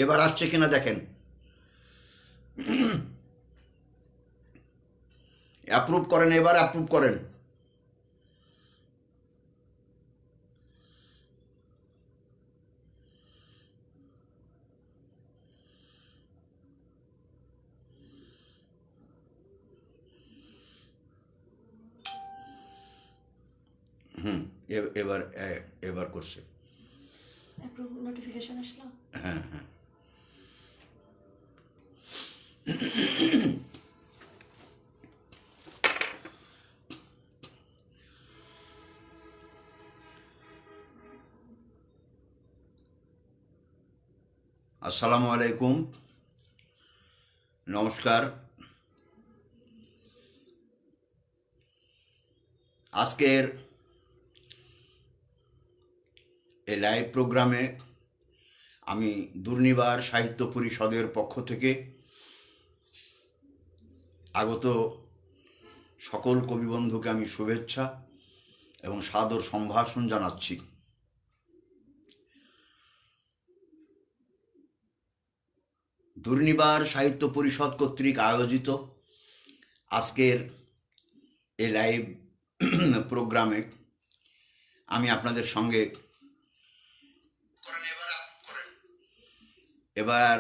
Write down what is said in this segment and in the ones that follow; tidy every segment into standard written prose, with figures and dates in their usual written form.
এবার আসছে কিনা দেখেন। অ্যাপ্রুভ করেন, এবার অ্যাপ্রুভ করেন। হুম। এবার এবার করছে। অ্যাপ্রুভ নোটিফিকেশন আসলো। হ্যাঁ, হ্যাঁ। আসসালামু আলাইকুম, নমস্কার। আজকের এই লাইভ প্রোগ্রামে আমি দুর্নিবার সাহিত্য পরিষদের পক্ষ থেকে আগত সকল কবিবন্ধুকে আমি শুভেচ্ছা এবং সাদর সম্ভাষণ জানাচ্ছি। দুর্নিবার সাহিত্য পরিষদ কর্তৃক আয়োজিত আজকের এই লাইভ প্রোগ্রামে আমি আপনাদের সঙ্গে এবার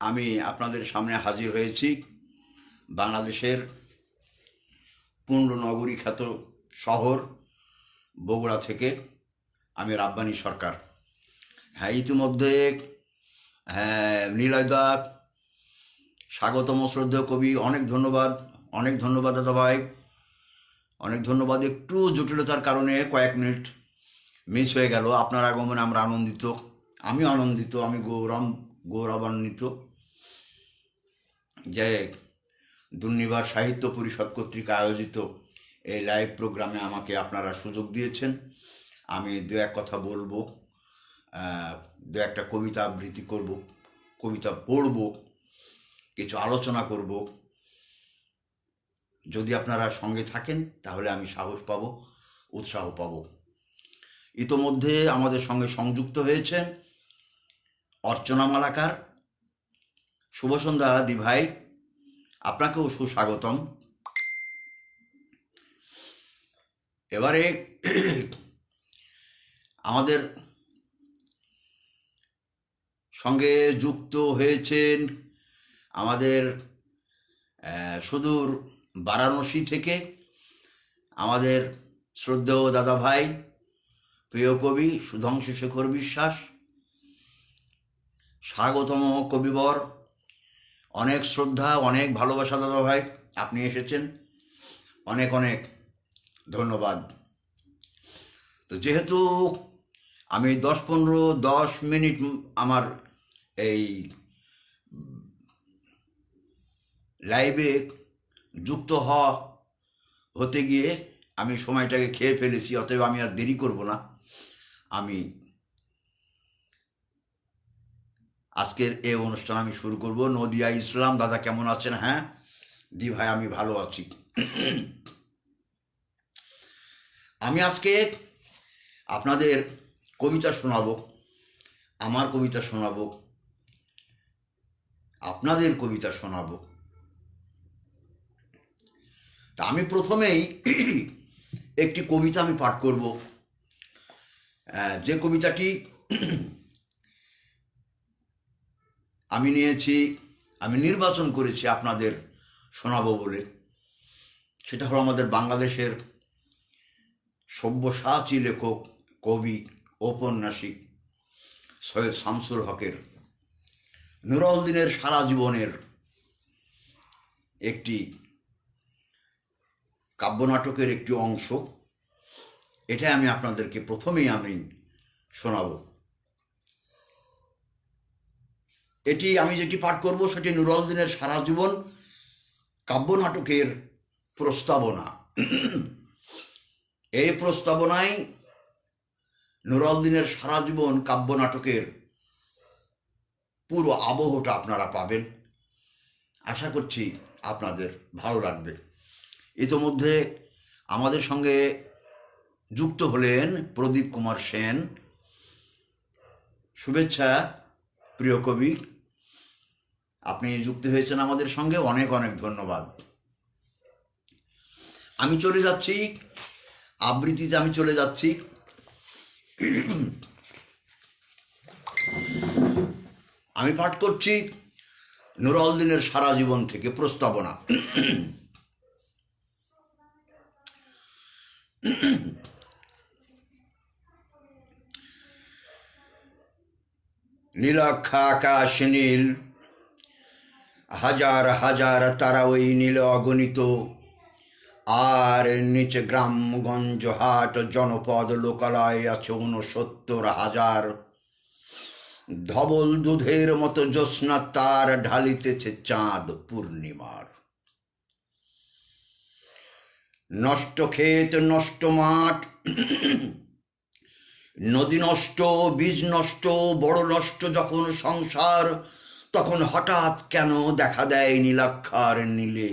আমি আপনাদের সামনে হাজির হয়েছি বাংলাদেশের পুণ্যনগরী খ্যাত শহর বগুড়া থেকে। আমি রাব্বানী সরকার। হ্যাঁ, ইতিমধ্যে নীলয়দা, স্বাগতম শ্রদ্ধেয় কবি, অনেক ধন্যবাদ, অনেক ধন্যবাদ দাদা ভাই, অনেক ধন্যবাদ। একটু জটিলতার কারণে কয়েক মিনিট মিস হয়ে গেল। আপনার আগমনে আমরা আনন্দিত, আমি আনন্দিত, আমি গৌরবান্বিত যে দুর্নিবার সাহিত্য পরিষদ কর্তৃক আয়োজিত এই লাইভ প্রোগ্রামে আমাকে আপনারা সুযোগ দিয়েছেন। আমি দু এক কথা বলবো, দু একটা কবিতা আবৃত্তি করব, কবিতা পড়ব, কিছু আলোচনা করব। যদি আপনারা সঙ্গে থাকেন তাহলে আমি সাহস পাব, উৎসাহ পাব। ইতোমধ্যে আমাদের সঙ্গে সংযুক্ত হয়েছেন অর্চনা মালাকার। শুভ সন্ধ্যা দি ভাই, আপনাকেও সুস্বাগতম। এবারে আমাদের সঙ্গে যুক্ত হয়েছেন আমাদের সুদূর বারাণসী থেকে আমাদের শ্রদ্ধেয় দাদা ভাই, প্রিয় কবি সুধাংশু শেখর বিশ্বাস। স্বাগতম কবিবর, অনেক শ্রদ্ধা, অনেক ভালোবাসা দাদা ভাই, আপনি এসেছেন, অনেক অনেক ধন্যবাদ। তো যেহেতু আমি 10-15-10 মিনিট আমার এই লাইভে যুক্ত হতে গিয়ে আমি সময়টাকে খেয়ে ফেলেছি, অতএব আমি আর দেরি করব না। আমি আজকের এই অনুষ্ঠান আমি শুরু করব। নদিয়া ইসলাম দাদা কেমন আছেন? হ্যাঁ দি ভাই, আমি ভালো আছি। আমি আজকে আপনাদের কবিতা শোনাবো, আমার কবিতা শোনাবো, আপনাদের কবিতা শোনাবো। তা আমি প্রথমেই একটি কবিতা আমি পাঠ করব, যে কবিতাটি আমি নির্বাচন করেছি আপনাদের শোনাবো বলে। সেটা হলো আমাদের বাংলাদেশের সব্যসাচী লেখক, কবি, ঔপন্যাসিক সৈয়দ শামসুল হকের নুরুল দিনের সারা জীবনের একটি কাব্যনাটকের একটি অংশ। এটা আমি আপনাদেরকে প্রথমেই আমি শোনাব। এটি আমি যেটি পাঠ করব সেটি নুরুল দিনের সারা জীবন কাব্যনাটকের প্রস্তাবনা। এই প্রস্তাবনায় নুরুল দিনের সারা জীবন কাব্যনাটকের পুরো আবহটা আপনারা পাবেন। আশা করছি আপনাদের ভালো লাগবে। ইতোমধ্যে আমাদের সঙ্গে যুক্ত হলেন প্রদীপ কুমার সেন। শুভেচ্ছা প্রিয় কবি, আপনি যুক্ত হয়েছেন আমাদের সঙ্গে, অনেক অনেক ধন্যবাদ। আমি চলে যাচ্ছি আবৃত্তিতে, আমি চলে যাচ্ছি। আমি পাঠ করছি নুরুল দিনের সারা জীবন থেকে প্রস্তাবনা। নীলাক্ষা আকাশ নীল, হাজার হাজার তারা ওই নীল অগণিত, আর নিচে গ্রামগঞ্জ হাট জনপদ লোকালয় আছে ৬৯,০০০। ধবল দুধের মতো জ্যোৎস্না তার ঢালিতেছে চাঁদ পূর্ণিমার। নষ্ট ক্ষেত, নষ্ট মাঠ, নদী নষ্ট, বীজ নষ্ট, বড় নষ্ট যখন সংসার, তখন হঠাৎ কেন দেখা দেয় নীলাক্ষার নীলে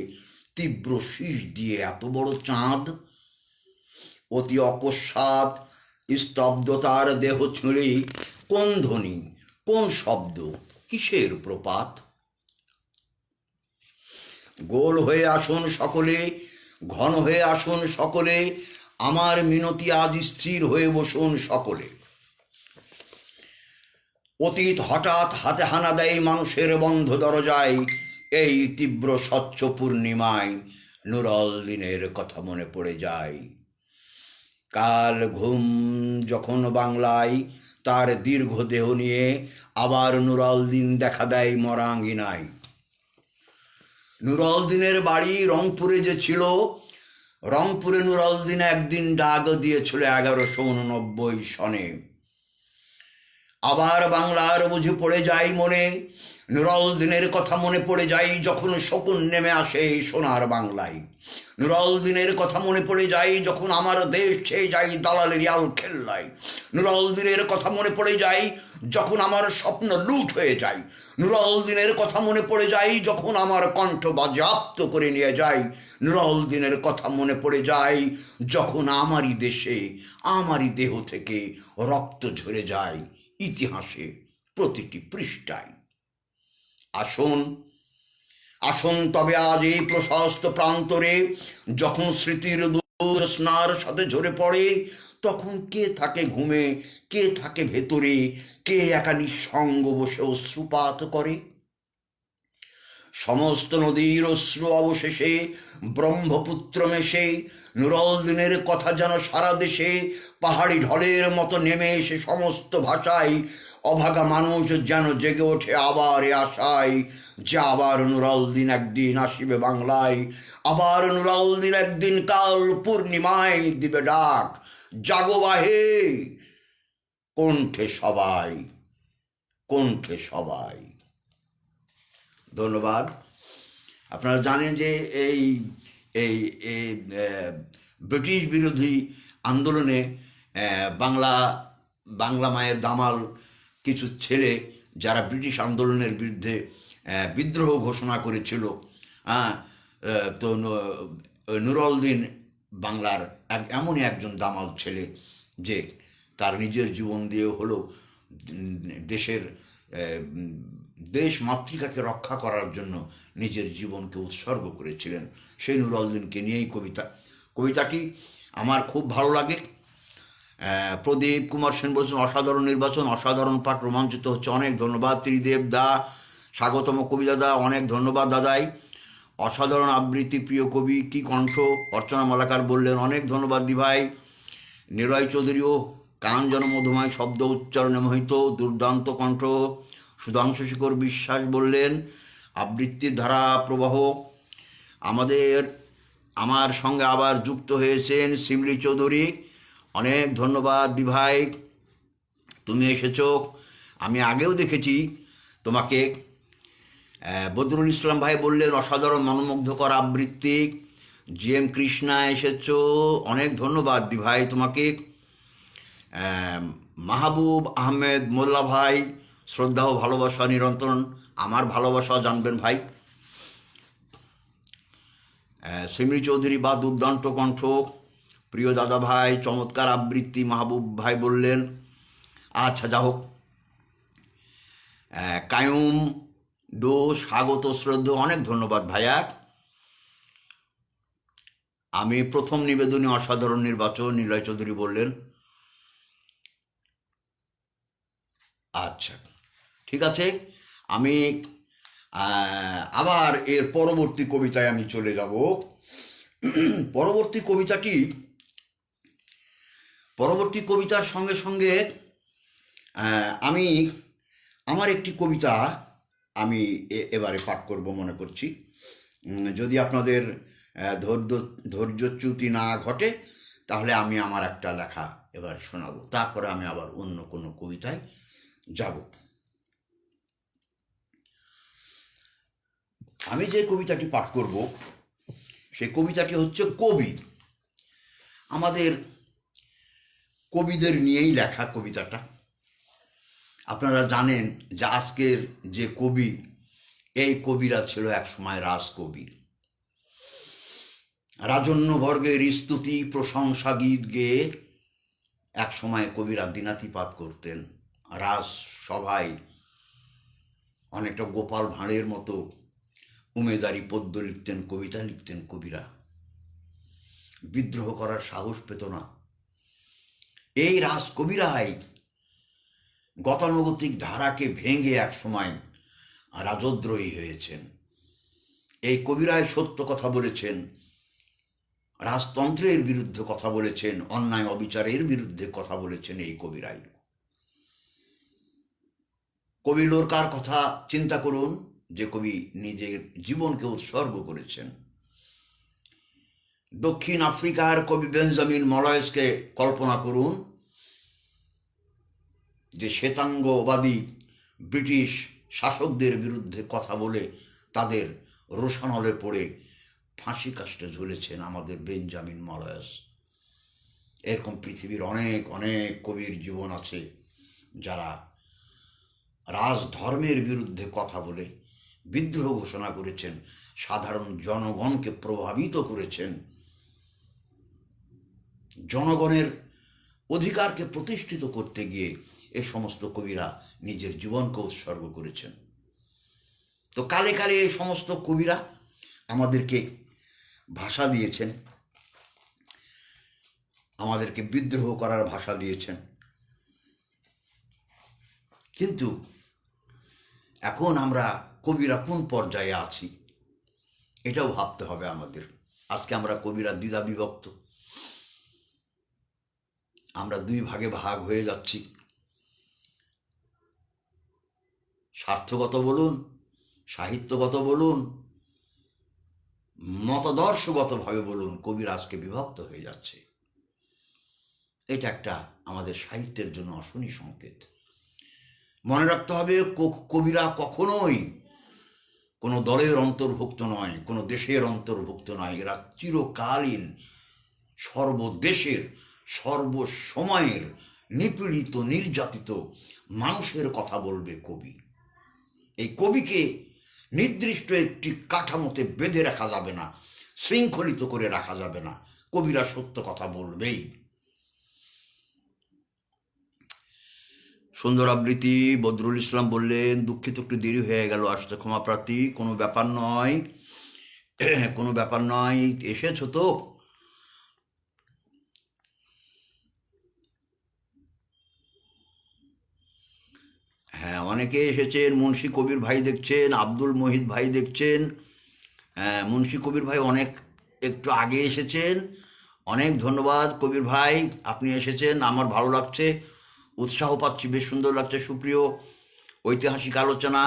তীব্র শীষ দিয়ে এত বড় চাঁদ। অতি অকস্মাৎ স্তব্ধতার দেহ ছুঁড়ে কোন ধ্বনি, কোন শব্দ, কিসের প্রপাত? গোল হয়ে আসুন সকলে, ঘন হয়ে আসুন সকলে, আমার মিনতি আজ স্থির হয়ে বসুন সকলে। অতীত হঠাৎ হাতে হানা দেয় মানুষের বন্ধ দরজায়, এই তীব্র স্বচ্ছ পূর্ণিমায় নুরুল দিনের কথা মনে পড়ে যায়। কাল ঘুম যখন বাংলায় তার দীর্ঘ দেহ নিয়ে আবার নুরুল দিন দেখা দেয় মরাঙ্গিনায়। নুরুল দিনের বাড়ি রংপুরে যে ছিল, রংপুরে নুরুল দিন একদিন ডাক দিয়েছিল ১১৮৯ সনে। আবার বাংলার বুঝে পড়ে যায় মনে, নুরুল দিনের কথা মনে পড়ে যায় যখন শকুন নেমে আসে সোনার বাংলায়। নুরুল দিনের কথা মনে পড়ে যায় যখন আমার দেশ ছেয়ে যায় দালালের আল খেল্লায়। নুরুল দিনের কথা মনে পড়ে যায় যখন আমার স্বপ্ন লুট হয়ে যায়। নুরুল দিনের কথা মনে পড়ে যায় যখন আমার কণ্ঠ বাজেয়াপ্ত করে নিয়ে যায়। নুরুল দিনের কথা মনে পড়ে যায় যখন আমারই দেশে, আমারই দেহ থেকে রক্ত ঝরে যায় ইতিহাসে প্রতিটি পৃষ্ঠায়। আসুন, আসুন তবে আজ এই প্রশস্ত প্রান্তরে, যখন স্মৃতির জ্যোৎস্নার সাথে ঝরে পড়ে, তখন কে থাকে ঘুমে, কে থাকে ভেতরে, কে একা নিঃসঙ্গ বসে অশ্রুপাত করে। সমস্ত নদীর অশ্রু অবশেষে ব্রহ্মপুত্র মেশে, নুরুল দিনের কথা যেন সারা দেশে পাহাড়ি ঢলের মতো নেমে এসে সমস্ত ভাষায় অভাগা মানুষ যেন জেগে ওঠে আবার এ আশায় যে আবার নুরুল দিন একদিন আসিবে বাংলায়, আবার নুরুল দিন একদিন কাল পূর্ণিমায় দিবে ডাক, জাগো বাহে কণ্ঠে সবাই, কণ্ঠে সবাই। ধন্যবাদ। আপনারা জানেন যে এই এই ব্রিটিশ বিরোধী আন্দোলনে বাংলা মায়ের দামাল কিছু ছেলে যারা ব্রিটিশ আন্দোলনের বিরুদ্ধে বিদ্রোহ ঘোষণা করেছিল, তো নুরুল দিন বাংলার এমনই একজন দামাল ছেলে যে তার নিজের জীবন দিয়ে হলো দেশ মাতৃকাকে রক্ষা করার জন্য নিজের জীবনকে উৎসর্গ করেছিলেন। সেই নুরুল দিনকে নিয়েই কবিতাটি আমার খুব ভালো লাগে। প্রদীপ কুমার সেন বলছেন অসাধারণ নির্বাচন, অসাধারণ পাঠ, রোমাঞ্চিত হচ্ছে। অনেক ধন্যবাদ ত্রিদেব দা, স্বাগতম কবি দাদা, অনেক ধন্যবাদ দাদাই। অসাধারণ আবৃত্তি, প্রিয় কবি, কি কণ্ঠ। অর্চনা মালাকার বললেন অনেক ধন্যবাদ দি ভাই। নিলয় চৌধুরীও কান যেন মধুময় শব্দ উচ্চারণে মোহিত, দুর্দান্ত কণ্ঠ। সুধাংশু শেখর বিশ্বাস বললেন আবৃত্তির ধারা প্রবাহ। আমার সঙ্গে আবার যুক্ত হয়েছেন শিমলি চৌধুরী, অনেক ধন্যবাদ দি ভাই, তুমি এসেছো। আমি আগেও দেখেছি তোমাকে। বদরুল ইসলাম ভাই বললেন অসাধারণ মনোমুগ্ধকর আবৃত্তি। GM কৃষ্ণা এসেছো, অনেক ধন্যবাদ দি ভাই তোমাকে। মাহবুব আহমেদ মোল্লা ভাই, শ্রদ্ধা ও ভালোবাসা নিরন্তর, আমার ভালোবাসা জানবেন ভাই। শিমলি চৌধুরী বা দুর্দান্ত কণ্ঠ, প্রিয় দাদা ভাই, চমৎকার আবৃত্তি। মাহবুব ভাই বললেন আচ্ছা যা হোক। কায়ুম দো স্বাগত শ্রদ্ধা, অনেক ধন্যবাদ ভাইয়া। আমি প্রথম নিবেদনে অসাধারণ নির্বাচন, নিলয় চৌধুরী বললেন। আচ্ছা, ঠিক আছে। আমি আবার এর পরবর্তী কবিতায় আমি চলে যাব। পরবর্তী কবিতার সঙ্গে সঙ্গে আমি আমার একটি কবিতা আমি এবারে পাঠ করব মনে করছি। যদি আপনাদের ধৈর্যচ্যুতি না ঘটে তাহলে আমি আমার একটা লেখা এবার শোনাবো, তারপরে আমি আবার অন্য কোনো কবিতায় যাব। আমি যে কবিতাটি পাঠ করব সেই কবিতাটি হচ্ছে কবি। আমাদের কবিদের নিয়েই লেখা কবিতাটা। আপনারা জানেন যে আজকের যে কবি, এই কবিরা ছিল একসময় রাজকবি। রাজন্যবর্গের স্তুতি প্রশংসা গীত গেয়ে একসময় কবিরা দিনাতিপাত করতেন। রাজসভায় অনেকটা গোপাল ভাঁড়ের মতো উমেদারি পদ্য লিখতেন, কবিতা লিখতেন কবিরা। বিদ্রোহ করার সাহস পেত না। এই রাজকবিরাই গতানুগতিক ধারাকে ভেঙে একসময় রাজদ্রোহী হয়েছেন। এই কবিরাই সত্য কথা বলেছেন, রাজতন্ত্রের বিরুদ্ধে কথা বলেছেন, অন্যায় অবিচারের বিরুদ্ধে কথা বলেছেন এই কবিরাই। কবি লোরকার কথা চিন্তা করুন, যে কবি নিজের জীবনকে উৎসর্গ করেছেন। দক্ষিণ আফ্রিকার কবি বেঞ্জামিন মলয়েসকে কল্পনা করুন, যে শ্বেতাঙ্গবাদী ব্রিটিশ শাসকদের বিরুদ্ধে কথা বলে তাদের রোষানলে পড়ে ফাঁসি কাষ্টে ঝুলেছেন আমাদের বেঞ্জামিন মলয়েস। এরকম পৃথিবীর অনেক অনেক কবির জীবন আছে যারা রাজধর্মের বিরুদ্ধে কথা বলে বিদ্রোহ ঘোষণা করেছেন, সাধারণ জনগণকে প্রভাবিত করেছেন, জনগণের অধিকারকে প্রতিষ্ঠিত করতে গিয়ে এ সমস্ত কবিরা নিজের জীবনকে উৎসর্গ করেছেন। তো কালে কালে এই সমস্ত কবিরা আমাদেরকে ভাষা দিয়েছেন, আমাদেরকে বিদ্রোহ করার ভাষা দিয়েছেন। কিন্তু এখন আমরা কবিরা কোন পর্যায়ে আছি এটাও ভাবতে হবে আমাদের। আজকে আমরা কবিরা দ্বিধা বিভক্ত, আমরা দুই ভাগে ভাগ হয়ে যাচ্ছি। স্বার্থগত বলুন, সাহিত্যগত বলুন, মতাদর্শগতভাবে বলুন, কবিরা আজকে বিভক্ত হয়ে যাচ্ছে। এটা একটা আমাদের সাহিত্যের জন্য অশনি সংকেত। মনে রাখতে হবে, কবিরা কখনোই কোনো দলের অন্তর্ভুক্ত নয়, কোনো দেশের অন্তর্ভুক্ত নয়। এরা চিরকালীন সর্বদেশের সর্বসময়ের নিপীড়িত নির্যাতিত মানুষের কথা বলবে কবি। এই কবিকে নির্দিষ্ট একটি কাঠামোতে বেঁধে রাখা যাবে না, শৃঙ্খলিত করে রাখা যাবে না। কবিরা সত্য কথা বলবেই। সুন্দর আবৃত্তি বদরুল ইসলাম বললেন, দুঃখিত একটু দেরি হয়ে গেল আসতে, ক্ষমা প্রার্থী। কোনো ব্যাপার নয়, কোনো ব্যাপার নয়, এসেছো তো। হ্যাঁ, অনেকে এসেছেন। মুন্সি কবির ভাই দেখছেন, আব্দুল মহিদ ভাই দেখছেন। মুন্সি কবির ভাই অনেক একটু আগে এসেছেন, অনেক ধন্যবাদ কবির ভাই, আপনি এসেছেন, আমার ভালো লাগছে, উৎসাহ পাচ্ছি, বেশ সুন্দর লাগছে। সুপ্রিয় ঐতিহাসিক আলোচনা,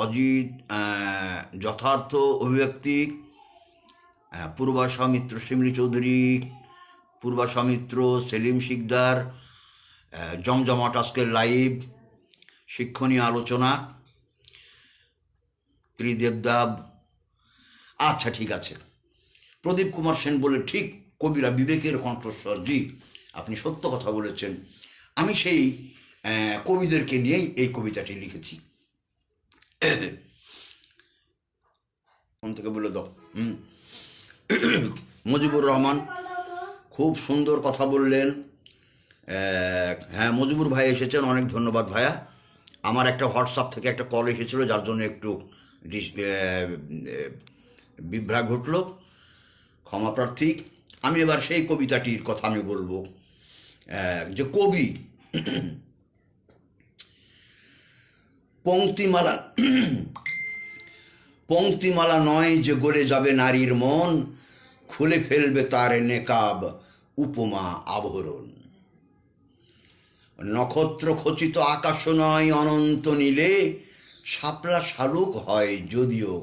অজিত যথার্থ অভিব্যক্তি, পূর্বাশা মিত্র, শিমলি চৌধুরী, পূর্বাশা মিত্র, সেলিম শিকদার, জমজমাট আজকের লাইভ, শিক্ষণীয় আলোচনা, ত্রিদেবদাব। আচ্ছা, ঠিক আছে। প্রদীপ কুমার সেন বলে, ঠিক, কবিরা বিবেকের কণ্ঠস্বর। জি, আপনি সত্য কথা বলেছেন। আমি সেই কবিদেরকে নিয়েই এই কবিতাটি লিখেছি। কোন থেকে বলে দাও। মুজিবুর রহমান খুব সুন্দর কথা বললেন। হ্যাঁ, মুজিবুর ভাই এসেছেন, অনেক ধন্যবাদ ভাইয়া। আমার একটা হোয়াটসঅ্যাপ থেকে একটা কল এসেছিলো, যার জন্য একটু বিভ্রাট ঘটল, ক্ষমা প্রার্থী। আমি এবার সেই কবিতাটির কথা আমি বলবো। যে কবি পংক্তিমালা পংক্তিমালা নয় যে গড়ে যাবে নারীর মন, খুলে ফেলবে তার নেকাব উপমা আভরণ। নক্ষত্র খচিত আকাশ নয় অনন্ত নীলে, শাপলা শালুক হয় যদিও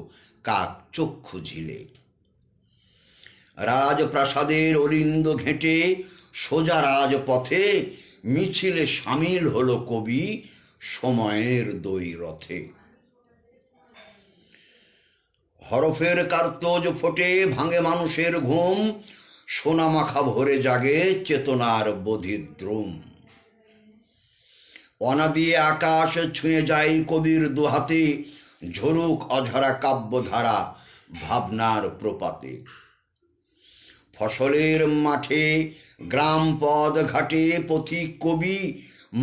কাক চক্ষু ঝিলে। রাজপ্রাসাদের অলিন্দ ঘেঁটে সোজা রাজপথে, মিছিলে সামিল হলো কবি সময়ের দ্বৈরথে। হরফের কার্তজ ফোটে ভাঙে মানুষের ঘুম, সোনামাখা ভরে জাগে চেতনার বোধিদ্রুম। অনাদি আকাশ ছুঁয়ে যায় কবির দুহাতে, ঝরুক অঝরা কাব্যধারা ভাবনার প্রপাতে। ফসলের মাঠে গ্রাম পদ ঘাটে পথিক কবি,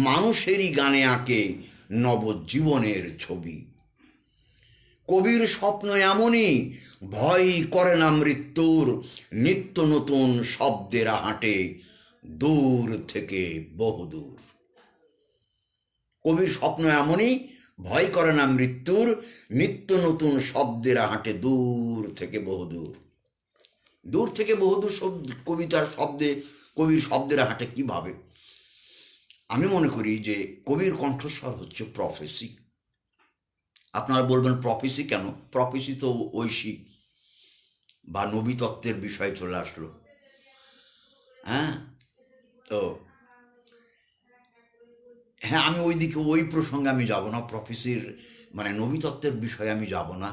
মানুষেরই গানে আঁকে নবজীবনের ছবি। কবির স্বপ্ন এমনই, ভয় করে না মৃত্যুর, নিত্য নতুন শব্দের হাঁটে দূর থেকে বহুদূর। কবির স্বপ্ন এমনই, ভয় করে না মৃত্যুর, নিত্য নতুন শব্দের হাঁটে দূর থেকে বহুদূর। দূর থেকে বহুদূর কবিতার শব্দে, কবির শব্দের হাঁটে কিভাবে? আমি মনে করি যে কবির কণ্ঠস্বর হচ্ছে প্রফেসি। আপনারা বলবেন প্রফেসি কেন? প্রফেসি তো ঐশী বা নবী তত্ত্বের বিষয় চলে আসলো। হ্যাঁ, তো হ্যাঁ, আমি ওই দিকে ওই প্রসঙ্গে আমি যাব না। প্রফেসির মানে নবী তত্ত্বের বিষয়ে আমি যাব না,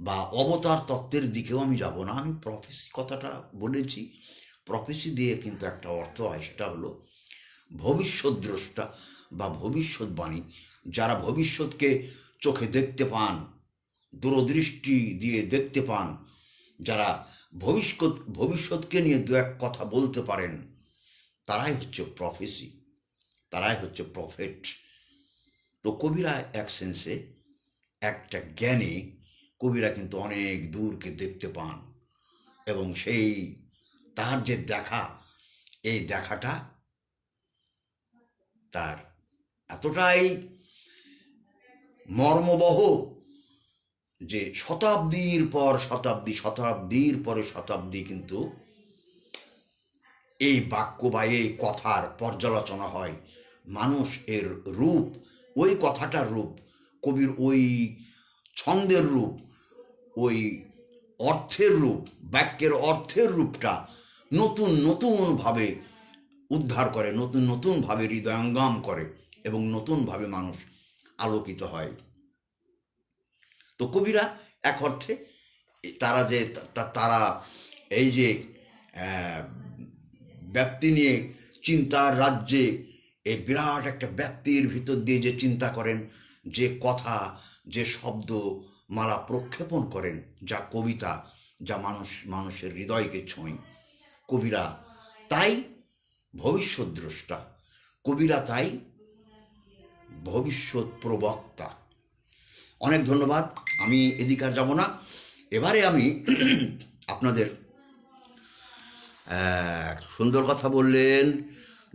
বা অবতার তত্ত্বের দিকেও আমি যাব না। আমি প্রফেসি কথাটা বলেছি, প্রফেসি দিয়ে কিন্তু একটা অর্থ হয়, সেটা হলো ভবিষ্যদ্দ্রষ্টা বা ভবিষ্যৎবাণী। যারা ভবিষ্যৎকে চোখে দেখতে পান, দূরদৃষ্টি দিয়ে দেখতে পান, যারা ভবিষ্যৎকে নিয়ে দু এক কথা বলতে পারেন, তারাই হচ্ছে প্রফেসি, তারাই হচ্ছে প্রফেট। তো কবিরা এক সেন্সে, একটা জ্ঞানে কবিরা কিন্তু অনেক দূরকে দেখতে পান, এবং সেই তার যে দেখা, এই দেখাটা তার এতটাই মর্মবহ যে শতাব্দীর পর শতাব্দী, শতাব্দীর পরে শতাব্দী কিন্তু এই বাক্য বা এই কথার পর্যালোচনা হয়। মানুষ এর রূপ, ওই কথাটার রূপ, কবির ওই ছন্দের রূপ, ওই অর্থের রূপ, বাক্যের অর্থের রূপটা নতুন নতুনভাবে উদ্ধার করে, নতুন নতুনভাবে হৃদয়ঙ্গম করে, এবং নতুনভাবে মানুষ আলোকিত হয়। তো কবিরা এক অর্থে তারা যে তারা এই যে ব্যাপ্তি নিয়ে চিন্তার রাজ্যে, এই বিরাট একটা ব্যাপ্তির ভিতর দিয়ে যে চিন্তা করেন, যে কথা, যে শব্দ মালা প্রক্ষেপণ করেন, যা কবিতা, যা মানুষের হৃদয়কে ছোঁয়, কবিরা তাই ভবিষ্যৎ দ্রষ্টা, কবিরা তাই ভবিষ্যৎ প্রবক্তা। অনেক ধন্যবাদ, আমি এদিকে আর যাব না। এবারে আমি আপনাদের সুন্দর কথা বললেন,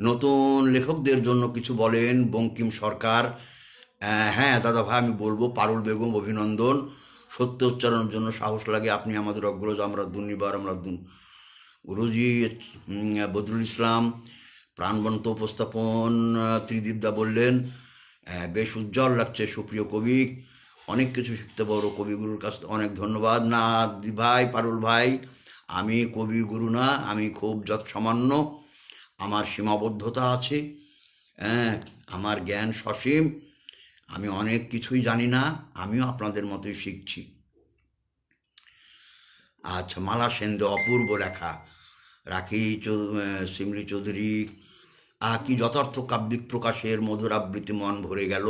নতুন লেখকদের জন্য কিছু বলেন বঙ্কিম সরকার। হ্যাঁ দাদা ভাই, আমি বলবো পারুল বেগম অভিনন্দন, সত্য উচ্চারণের জন্য সাহস লাগে, আপনি আমাদের অগ্রজ, আমরা দুর্নিবার, আমরা গুরুজি। বদরুল ইসলাম প্রাণবন্ত উপস্থাপন, ত্রিদীপদা বললেন বেশ উজ্জ্বল লাগছে সুপ্রিয় কবি, অনেক কিছু শিখতে পারো কবিগুরুর কাছ থেকে, অনেক ধন্যবাদ। না ভাই, পারুল ভাই, আমি কবিগুরু না, আমি খুব যৎসামান্য, আমার সীমাবদ্ধতা আছে, হ্যাঁ, আমার জ্ঞান সসীম, আমি অনেক কিছুই জানি না, আমিও আপনাদের মতোই শিখছি। আচ্ছা, মালা সেন্দে অপূর্ব লেখা, রাখি সিমলি চৌধুরী, কি যথার্থ কাব্যিক প্রকাশের মধুর আবৃত্তি, মন ভরে গেল,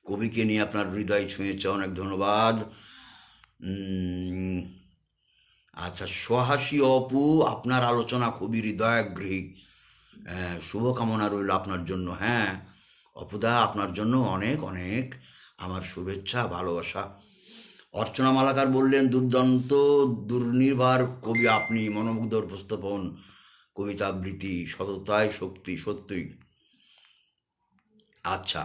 কবিকে নিয়ে আপনার হৃদয় ছুঁয়েছে, অনেক ধন্যবাদ। আচ্ছা, সোহাসী অপু, আপনার আলোচনা খুবই হৃদয়াগ্রহী, শুভকামনা রইল আপনার জন্য। হ্যাঁ, অপুদা, আপনার জন্য অনেক অনেক আমার শুভেচ্ছা, ভালোবাসা। অর্চনা মালাকার বললেন, দুর্দান্ত দুর্নির্বার কবি আপনি, মনোমুগ্ধ উপস্থাপন, কবিতা আবৃত্তি, সততায় শক্তি, সত্যই। আচ্ছা,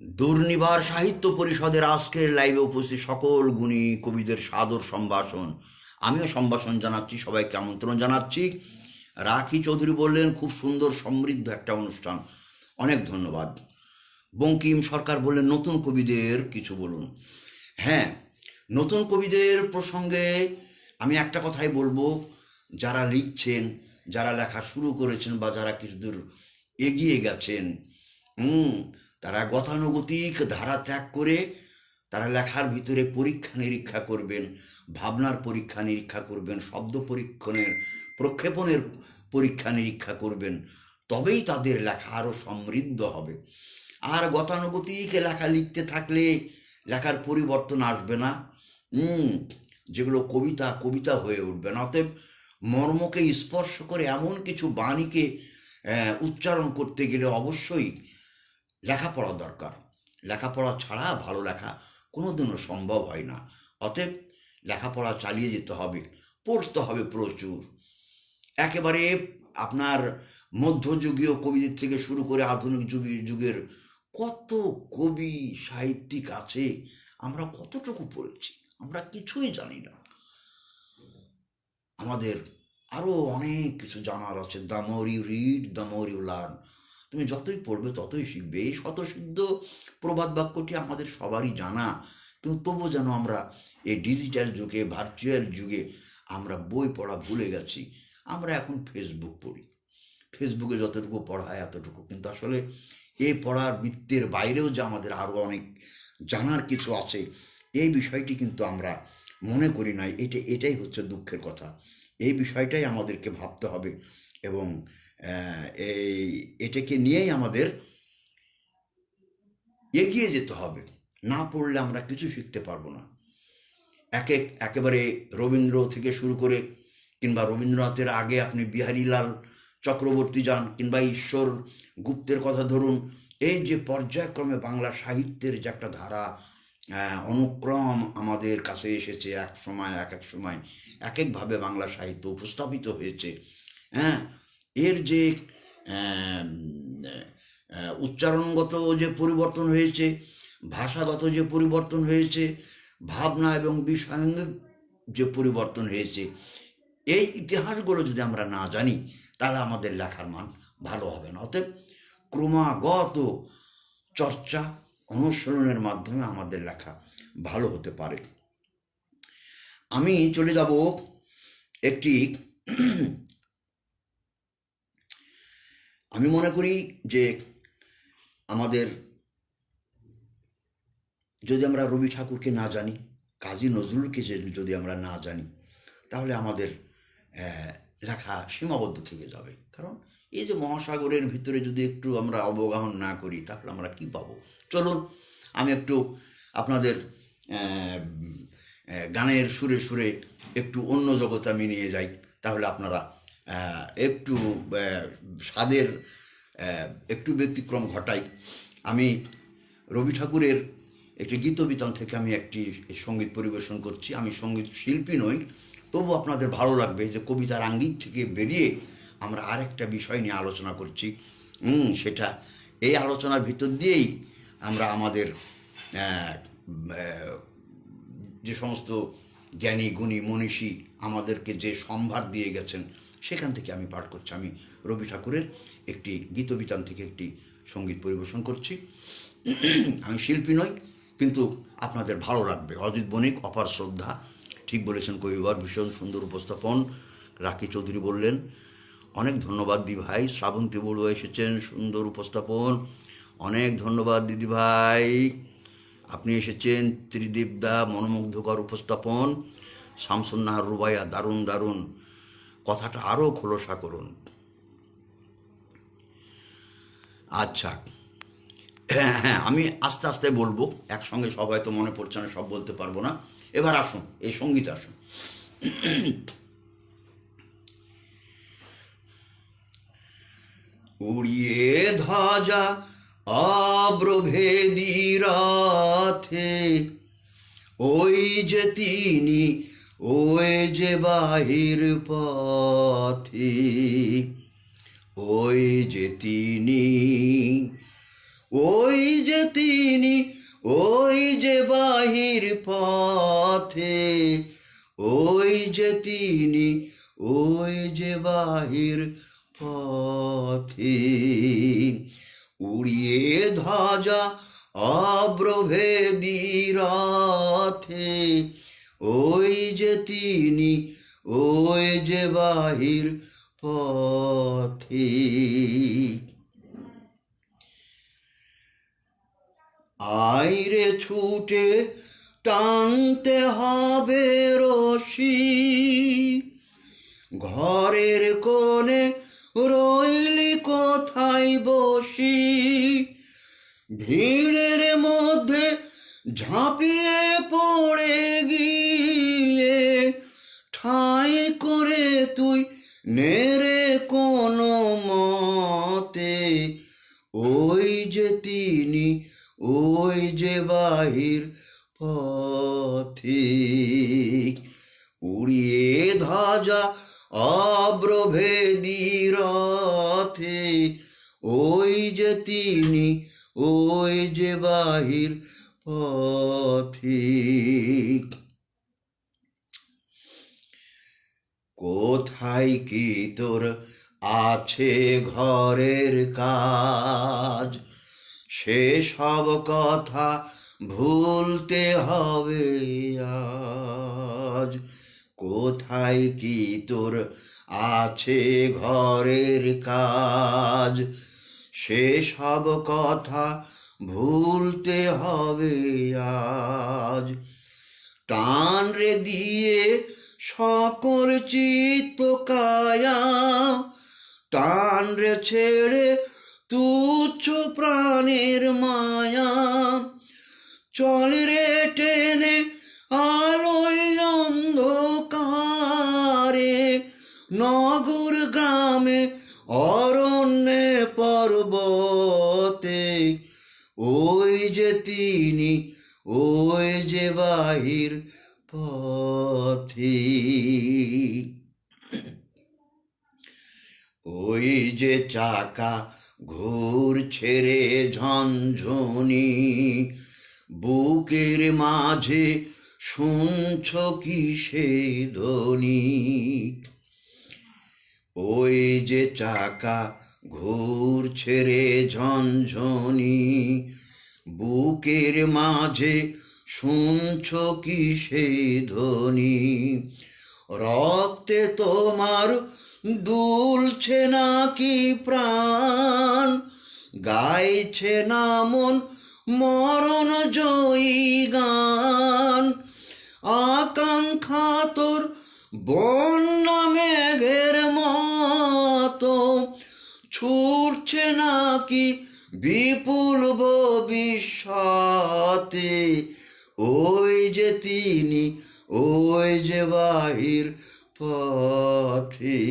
দুর্নিবার সাহিত্য পরিষদের আজকের লাইভে উপস্থিত সকল গুণী কবিদের সাদর সম্ভাষণ। আমিও সম্ভাষণ জানাচ্ছি, সবাইকে আমন্ত্রণ জানাচ্ছি। রাখি চৌধুরী বললেন, খুব সুন্দর সমৃদ্ধ একটা অনুষ্ঠান, অনেক ধন্যবাদ। বঙ্কিম সরকার বললেন, নতুন কবিদের কিছু বলুন। হ্যাঁ, নতুন কবিদের প্রসঙ্গে আমি একটা কথাই বলবো, যারা লিখছেন, যারা লেখা শুরু করেছেন বা যারা কিছু দূর এগিয়ে গেছেন, তারা গতানুগতিক ধারা ত্যাগ করে তারা লেখার ভিতরে পরীক্ষা নিরীক্ষা করবেন, ভাবনার পরীক্ষা নিরীক্ষা করবেন, শব্দ প্রক্ষেপণের পরীক্ষা নিরীক্ষা করবেন, তবেই তাদের লেখা আরও সমৃদ্ধ হবে। আর গতানুগতিক লেখা লিখতে থাকলে লেখার পরিবর্তন আসবে না, যেগুলো কবিতা কবিতা হয়ে উঠবে না। অতএব মর্মকে স্পর্শ করে এমন কিছু বাণীকে উচ্চারণ করতে গেলে অবশ্যই লেখাপড়া দরকার। লেখাপড়া ছাড়া ভালো লেখা কোনোদিনও সম্ভব হয় না। অতএব লেখাপড়া চালিয়ে যেতে হবে, পড়তে হবে প্রচুর। একেবারে আপনার মধ্যযুগীয় কবিদের থেকে শুরু করে আধুনিক যুগের কত কবি সাহিত্যিক আছে, আমরা কতটুকু পড়েছি, আমরা কিছুই জানি না। আমাদের আরও অনেক কিছু জানার আছে। The more you read, the more you learn. তুমি যতই পড়বে ততই শিখবে। এই স্বতঃসিদ্ধ প্রবাদ বাক্যটি আমাদের সবারই জানা, কিন্তু তবু যেন আমরা এই ডিজিটাল যুগে, ভার্চুয়াল যুগে আমরা বই পড়া ভুলে গেছি। আমরা এখন ফেসবুক পড়ি, ফেসবুকে যতটুকু পড়া হয় এতটুকু, কিন্তু আসলে এই পড়ার বৃত্তের বাইরেও যে আমাদের আরও অনেক জানার কিছু আছে, এই বিষয়টি কিন্তু আমরা মনে করি নাই। এটাই হচ্ছে দুঃখের কথা। এই বিষয়টাই আমাদেরকে ভাবতে হবে এবং এটাকে নিয়েই আমাদের এগিয়ে যেতে হবে। না পড়লে আমরা কিছু শিখতে পারবো না। একেবারে রবীন্দ্র থেকে শুরু করে, কিংবা রবীন্দ্রনাথের আগে আপনি বিহারীলাল চক্রবর্তী যান, কিংবা ঈশ্বর গুপ্তের কথা ধরুন। এই যে পর্যায়ক্রমে বাংলা সাহিত্যের যে একটা ধারা অনুক্রম আমাদের কাছে এসেছে, এক এক সময় এক একভাবে বাংলা সাহিত্য উপস্থাপিত হয়েছে। এর যে উচ্চারণগত যে পরিবর্তন হয়েছে, ভাষাগত যে পরিবর্তন হয়েছে, ভাবনা এবং বিষয়াঙ্গিক যে পরিবর্তন হয়েছে, এই ইতিহাসগুলো যদি আমরা না জানি তাহলে আমাদের লেখার মান ভালো হবে না। অতএব ক্রমাগত চর্চা, অনুশীলনের মাধ্যমে আমাদের লেখা ভালো হতে পারে। আমি চলে যাব একটি আমি মনে করি যে আমাদের, যদি আমরা রবি ঠাকুরকে না জানি, কাজী নজরুলকে যদি আমরা না জানি, তাহলে আমাদের লেখা সীমাবদ্ধ থেকে যাবে। কারণ এই যে মহাসাগরের ভিতরে যদি একটু আমরা অবগাহন না করি তাহলে আমরা কি পাবো? চলুন আমি একটু আপনাদের গানের সুরে সুরে একটু অন্য জগতে আমি নিয়ে যাই, তাহলে আপনারা একটু স্বাদের একটু ব্যতিক্রম ঘটাই। আমি রবি ঠাকুরের একটি গীতবিতান থেকে আমি একটি সঙ্গীত পরিবেশন করছি। আমি সঙ্গীত শিল্পী নই, তবু আপনাদের ভালো লাগবে যে কবিতার আঙ্গিক থেকে বেরিয়ে আমরা আরেকটা বিষয় নিয়ে আলোচনা করছি। সেটা এই আলোচনার ভিতর দিয়েই আমরা আমাদের যে সমস্ত জ্ঞানী গুণী মনীষী আমাদেরকে যে সম্ভার দিয়ে গেছেন, সেখান থেকে আমি পাঠ করছি। আমি রবি ঠাকুরের একটি গীতবিতান থেকে একটি সঙ্গীত পরিবেশন করছি। আমি শিল্পী নই, কিন্তু আপনাদের ভালো লাগবে। অজিত বণিক, অপার শ্রদ্ধা, ঠিক বলেছেন কবিবার, ভীষণ সুন্দর উপস্থাপন। রাখি চৌধুরী বললেন, অনেক ধন্যবাদ দি ভাই। শ্রাবন্তী বড়ুয়া এসেছেন, সুন্দর উপস্থাপন, অনেক ধন্যবাদ দিদি ভাই। আপনি এসেছেন, ত্রিদীপদা, মনোমুগ্ধকর উপস্থাপন। শামসুন্নাহার রুবাইয়া, দারুণ দারুণ, কথাটা আরও খোলসা করুন। আচ্ছা, হ্যাঁ, আমি আস্তে আস্তে বলবো, একসঙ্গে সবাই তো মনে পড়ছে না, সব বলতে পারবো না। এবার আসুন, এই সঙ্গীত আসুন। উড়িয়ে ধ্বজা অব্রভেদী রথে, ওই যে তিনি, ওই যে বাহির পথে, ওই যে তিনি, ওই যে তিনি, ওই যে বাহির পথে, ওই যে তিনি, ওই যে বাহির পথে, উড়িয়ে ধ্বজা অব্রভেদী রথে, ওই যে তিনি, ওই যে বাহির পথে। আইরে ছুটে টানতে হবে রশি, ঘরের কোণে রইলি কোথায় বসি, ভিড়ের মধ্যে ঝাঁপিয়ে পড়ে গিয়ে ঠাঁই করে তুই নেড়ে কোনো মতে, ওই যে তিনি, ওই যে বাহির পথে, উড়িয়ে ধ্বজা অব্রভেদী রথে, ওই যে তিনি, ওই যে বাহির পথে। কোথায় কি তোর আছে ঘরের কাজ, সেসব কথা ভুলতে হবে আজ। কোথায় কি তোর আছে ঘরের কাজ, সেসব কথা ভুলতে হবে আজ। টান রে দিয়ে সকল চিত্ত কায়া, টান রে ছেড়ে তুচ্ছ প্রাণের মায়া, চল রে টেনে আলোয় অন্ধকারে, নগর গ্রামে অরণ্যে পর্বতে, ওই যে তিনি, ওই যে বাহির পথে, ওই যে চাকা ঘুরছে রে ঝনঝনি, বুকের মাঝে শুনছ কি সে ধ্বনি, ওই যে চাকা ঘুরছে রে ঝনঝনি, বুকের মাঝে শুনছ কি সে ধ্বনি, রক্তে তোমার দুলছে নাকি প্রাণ, গাইছে না মন মরণ জয়ী গান, আকাঙ্ক্ষা তোর বন্যা মেঘের মতো ছুটছে নাকি বিপুল ভবিষ্যতে, ওই যে তিনি, ওই যে বাহির পথে,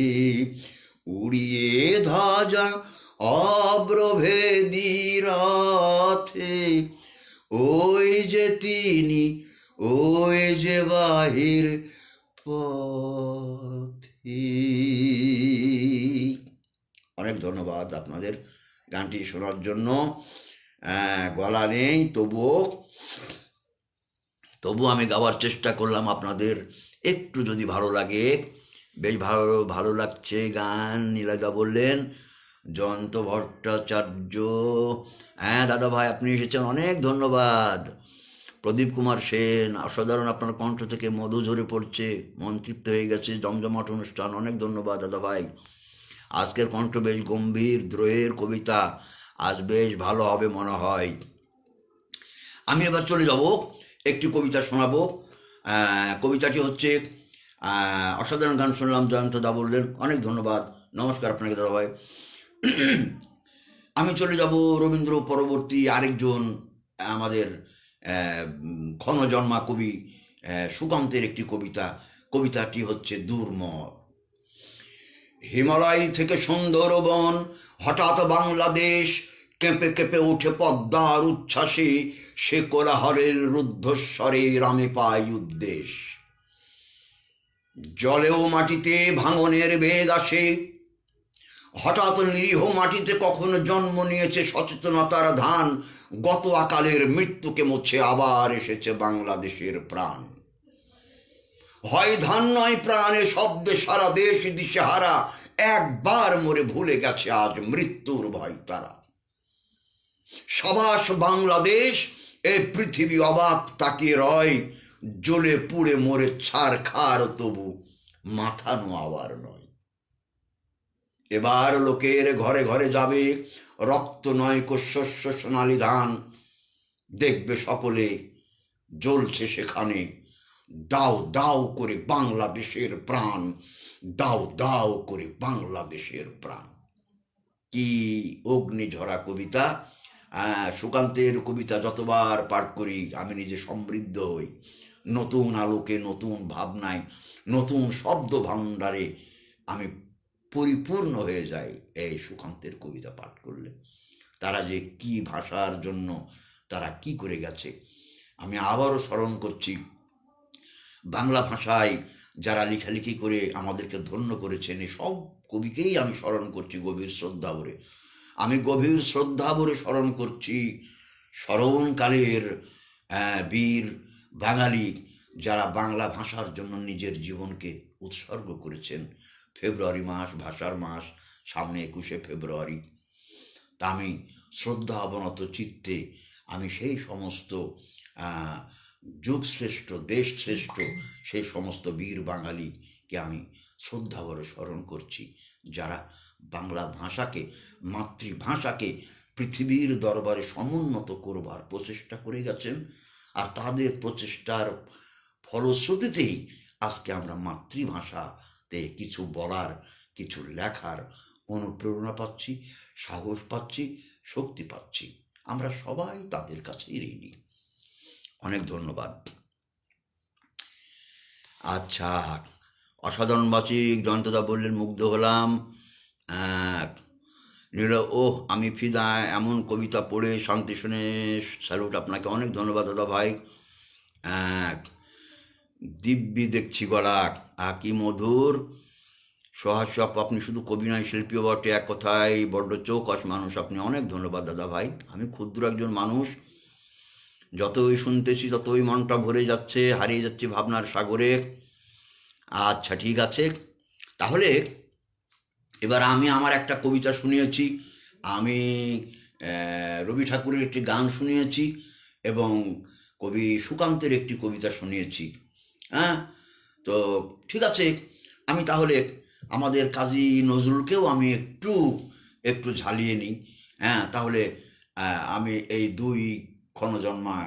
উড়িয়ে ধ্বজা অব্রভেদী রথে, ওই যে তিনি, ওই যে বাহির পথে। অনেক ধন্যবাদ আপনাদের গানটি শোনার জন্য। গলা নেই, তবুও আমি গাওয়ার চেষ্টা করলাম। আপনাদের একটু যদি ভালো লাগে, বেশ ভালো লাগছে গান। নীলাদা বললেন, জয়ন্ত ভট্টাচার্য, হ্যাঁ দাদা ভাই আপনি এসেছেন, অনেক ধন্যবাদ। প্রদীপ কুমার সেন, অসাধারণ, আপনার কণ্ঠ থেকে মধু ঝরে পড়ছে, মন তৃপ্ত হয়ে গেছে, জমজমাট অনুষ্ঠান, অনেক ধন্যবাদ দাদা ভাই। আজকের কণ্ঠ বেশ গম্ভীর, দ্রোহের কবিতা, আজ বেশ ভালো হবে মনে হয়। আমি এবার চলে যাব, একটি কবিতা শোনাবো। কবিতাটি হচ্ছে, অসাধারণ গান শুনলাম, জয়ন্ত দা বললেন, অনেক ধন্যবাদ, নমস্কার আপনাকে দাদা ভাই। আমি চলে যাব রবীন্দ্র পরবর্তী আরেকজন আমাদের ক্ষণজন্মা কবি সুকান্তের একটি কবিতা। কবিতাটি হচ্ছে দুর্মর। হিমালয় থেকে সুন্দরবন হঠাৎ বাংলাদেশ কেঁপে কেঁপে উঠে পদ্মার উচ্ছ্বাসে, সে কোলাহলের রুদ্ধস্বরে রামে পায় উদ্দেশ। জলেও মাটিতে ভাঙনের বেদ আসে, হঠাৎ নিরীহ মাটিতে কখনো জন্ম নিয়েছে সচেতনতার ধান। গত আকালের মৃত্যুকে মুছে আবার এসেছে বাংলাদেশের প্রাণ। হয় ধান নয় প্রাণে শব্দে সারা দেশ দিশেহারা, একবার মরে ভুলে গেছে আজ মৃত্যুর ভয় তারা। সাবাস বাংলাদেশ, এ পৃথিবী অবাক তাকিয়ে রয়, জ্বলে পুড়ে মরে ছারখার তবু মাথা নোয়াবার নয়। এবার লোকের ঘরে ঘরে যাবে রক্ত নয়কো শস্য সোনালি ধান, দেখবে সকলে জ্বলছে সেখানে দাও দাও করে বাংলাদেশের প্রাণ, দাও দাও করে বাংলাদেশের প্রাণ। কি অগ্নিঝরা কবিতা! সুকান্তের কবিতা যতবার পাঠ করি আমি নিজে সমৃদ্ধ হই, নতুন আলোকে, নতুন ভাবনায়, নতুন শব্দ ভাণ্ডারে আমি পরিপূর্ণ হয়ে যাই এই সুকান্তের কবিতা পাঠ করলে। তারা যে কি ভাষার জন্য তারা কি করে গেছে। আমি আবারও স্মরণ করছি, বাংলা ভাষায় যারা লেখালেখি করে আমাদেরকে ধন্য করেছেন, এই সব কবিকেই আমি স্মরণ করছি গভীর শ্রদ্ধা ভরে। আমি গভীর শ্রদ্ধা ভরে স্মরণ করছি স্মরণকালের বীর বাঙালি যারা বাংলা ভাষার জন্য নিজের জীবনকে উৎসর্গ করেছেন। ফেব্রুয়ারি মাস, ভাষার মাস, সামনে 21শে ফেব্রুয়ারি। তা আমি শ্রদ্ধা অবনত চিত্তে আমি সেই সমস্ত যুগশ্রেষ্ঠ, দেশশ্রেষ্ঠ সেই সমস্ত বীর বাঙালিকে আমি শ্রদ্ধা ভরে স্মরণ করছি, যারা বাংলা ভাষাকে, মাতৃভাষাকে পৃথিবীর দরবারে সমুন্নত করবার প্রচেষ্টা করে গেছেন। আর তাদের প্রচেষ্টার ফলশ্রুতিতেই আজকে আমরা মাতৃভাষাতে কিছু বলার, কিছু লেখার অনুপ্রেরণা পাচ্ছি, সাহস পাচ্ছি, শক্তি পাচ্ছি। আমরা সবাই তাদের কাছেই ঋণী। অনেক ধন্যবাদ। আচ্ছা, অসাধারণ বাচিক জয়ন্তদা বললেন মুগ্ধ হলাম। নীল ওহ আমি ফিদা, এমন কবিতা পড়ে শান্তি শুনে স্যালুট আপনাকে। অনেক ধন্যবাদ দাদা ভাই। দিব্যি দেখছি গলা, কি মধুর সহাস্য। আপনি শুধু কবি নয়, শিল্পীও বটে, এক কথায় বড্ড চৌকস মানুষ আপনি। অনেক ধন্যবাদ দাদা ভাই। আমি ক্ষুদ্র একজন মানুষ, যতই শুনতেছি ততই মনটা ভরে যাচ্ছে, হারিয়ে যাচ্ছে ভাবনার সাগরে। আচ্ছা ঠিক আছে, তাহলে এবার আমি আমার একটা কবিতা শুনিয়েছি, আমি রবি ঠাকুরের একটি গান শুনিয়েছি এবং কবি সুকান্তের একটি কবিতা শুনিয়েছি। তো ঠিক আছে, আমি তাহলে আমাদের কাজী নজরুলকেও আমি একটু ঝালিয়ে নিই। তাহলে আমি এই দুই ক্ষণজন্মা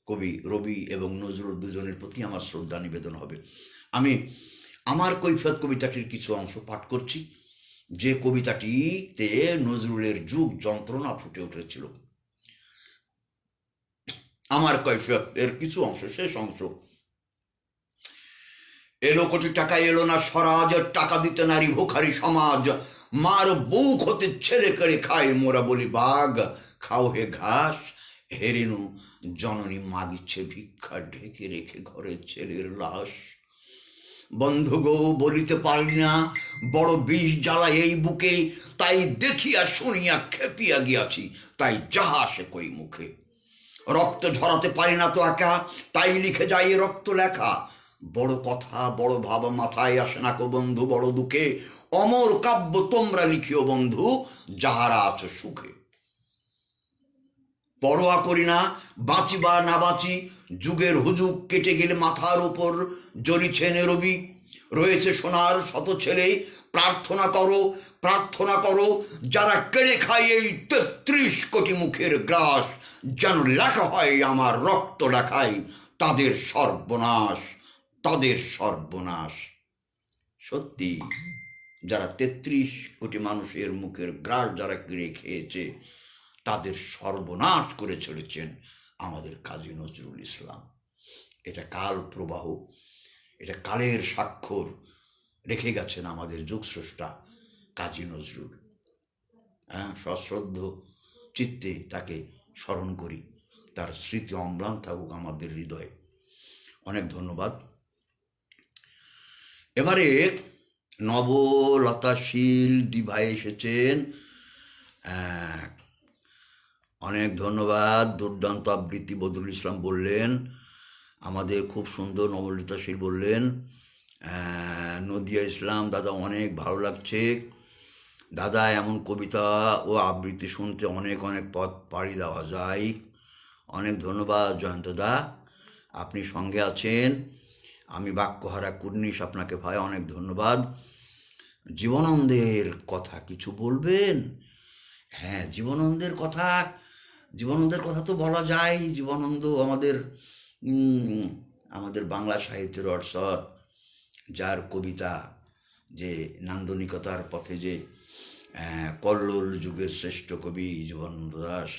কবি রবি এবং নজরুল দুজনের প্রতি আমার শ্রদ্ধা নিবেদন হবে। আমি আমার কৈফিয়ত কবিতাটির কিছু অংশ পাঠ করছি, যে কবিতাটিতে নজরুলের যুগ যন্ত্রণা ফুটে উঠেছিল। আমার কৈফিয়তের কিছু অংশ, শেষ অংশ। এলো কোটি টাকা এলো না স্বরাজ, টাকা দিতে নারী ভুখারি সমাজ, মার বুক হতে ছেলে করে খায় মোরা বলি বাঘ, খাও হে ঘাস হেরেনু জননী মাগিচ্ছে ভিক্ষা, ঢেকে রেখে ঘরে ছেলের লাশ। বন্ধু গো বলিতে পারি না, বড় বিষ জ্বালা এই বুকে, তাই দেখিয়া শুনিয়া খেপিয়া গিয়াছি, তাই যাহা আসে কই মুখে। রক্ত ঝরাতে পারি না তো একা, তাই লিখে যাই রক্ত লেখা। বড় কথা বড় ভাব মাথায় আসে না কো বন্ধু বড় দুঃখে, অমর কাব্য তোমরা লিখিও বন্ধু যাহারা আছো সুখে। পরোয়া করি না বাঁচি বা না বাঁচি, যুগের হুজুগ কেটে গেলে মাথার উপর জ্বলিছেন রবি, রয়েছে সোনার শত ছেলে, প্রার্থনা করো প্রার্থনা করো, যারা কেড়ে খায় এই ৩৩ কোটি মুখের গ্রাস, যেন লেখা হয় আমার রক্ত লেখায় তাদের সর্বনাশ, তাদের সর্বনাশ। সত্যি, যারা ৩৩ কোটি মানুষের মুখের গ্রাস যারা কেড়ে খেয়েছে, তাদের সর্বনাশ করে ছেড়েছেন আমাদের কাজী নজরুল ইসলাম। এটা কাল প্রবাহ, এটা কালের স্বাক্ষর রেখে গেছেন আমাদের যুগস্রষ্টা কাজী নজরুল। সশ্রদ্ধ চিত্তে তাকে স্মরণ করি। তার স্মৃতি অম্লান থাকুক আমাদের হৃদয়ে। অনেক ধন্যবাদ। এবারে নবলতাশীল দিভাই এসেছেন। অনেক ধন্যবাদ। দুর্দান্ত আবৃত্তি বদরুল ইসলাম বললেন, আমাদের খুব সুন্দর। নবলতাশীল বললেন, নদিয়া ইসলাম দাদা অনেক ভালো লাগছে দাদা, এমন কবিতা ও আবৃত্তি শুনতে অনেক অনেক পথ পাড়ি দেওয়া যায়। অনেক ধন্যবাদ জয়ন্তদা, আপনি সঙ্গে আছেন। আমি বাক্যহারা কুর্নিশ আপনাকে ভাই অনেক ধন্যবাদ। জীবনানন্দের কথা কিছু বলবেন? হ্যাঁ, জীবনানন্দের কথা তো বলা যায়। জীবনানন্দ আমাদের বাংলা সাহিত্যের অর্সর, যার কবিতা যে নান্দনিকতার পথে যে কল্লোল যুগের শ্রেষ্ঠ কবি জীবনানন্দ দাশ,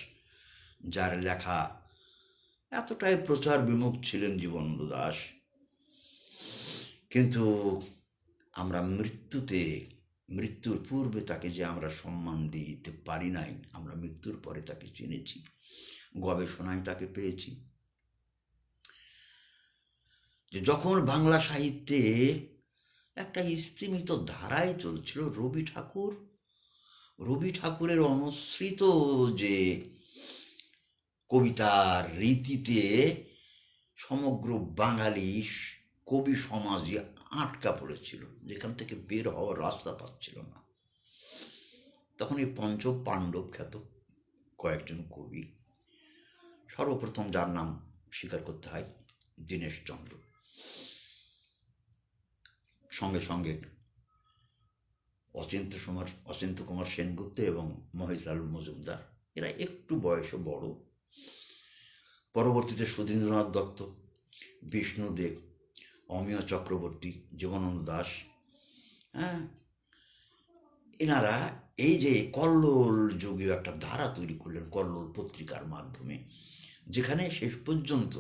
যার লেখা এতটাই প্রচার বিমুখ ছিলেন জীবনানন্দ দাশ, কিন্তু আমরা মৃত্যুর পূর্বে তাকে যে আমরা সম্মান দিতে পারি নাই, আমরা মৃত্যুর পরে তাকে চিনেছি, গবেষণায় তাকে পেয়েছি। যে যখন বাংলা সাহিত্যে একটা স্তিমিত ধারায় চলছিল, রবি ঠাকুরের অনুসৃত যে কবিতার রীতিতে সমগ্র বাঙালি কবি সমাজে আটকা পড়েছিল, যেখান থেকে বের হওয়ার রাস্তা পাচ্ছিল না, তখন এই পঞ্চ পাণ্ডব খ্যাত কয়েকজন কবি, সর্বপ্রথম যার নাম স্বীকার করতে হয় দীনেশচন্দ্র, সঙ্গে সঙ্গে অচিন্ত্য কুমার সেনগুপ্ত এবং মহিলাল মজুমদার, এরা একটু বয়সে বড়। পরবর্তীতে সুধীন্দ্রনাথ দত্ত, বিষ্ণুদেব, অমিয় চক্রবর্তী, জীবনানন্দ দাশ, এনারা এই যে কল্লোল যুগে একটা ধারা তৈরি করলেন কল্লোল পত্রিকার মাধ্যমে, যেখানে শেষ পর্যন্ত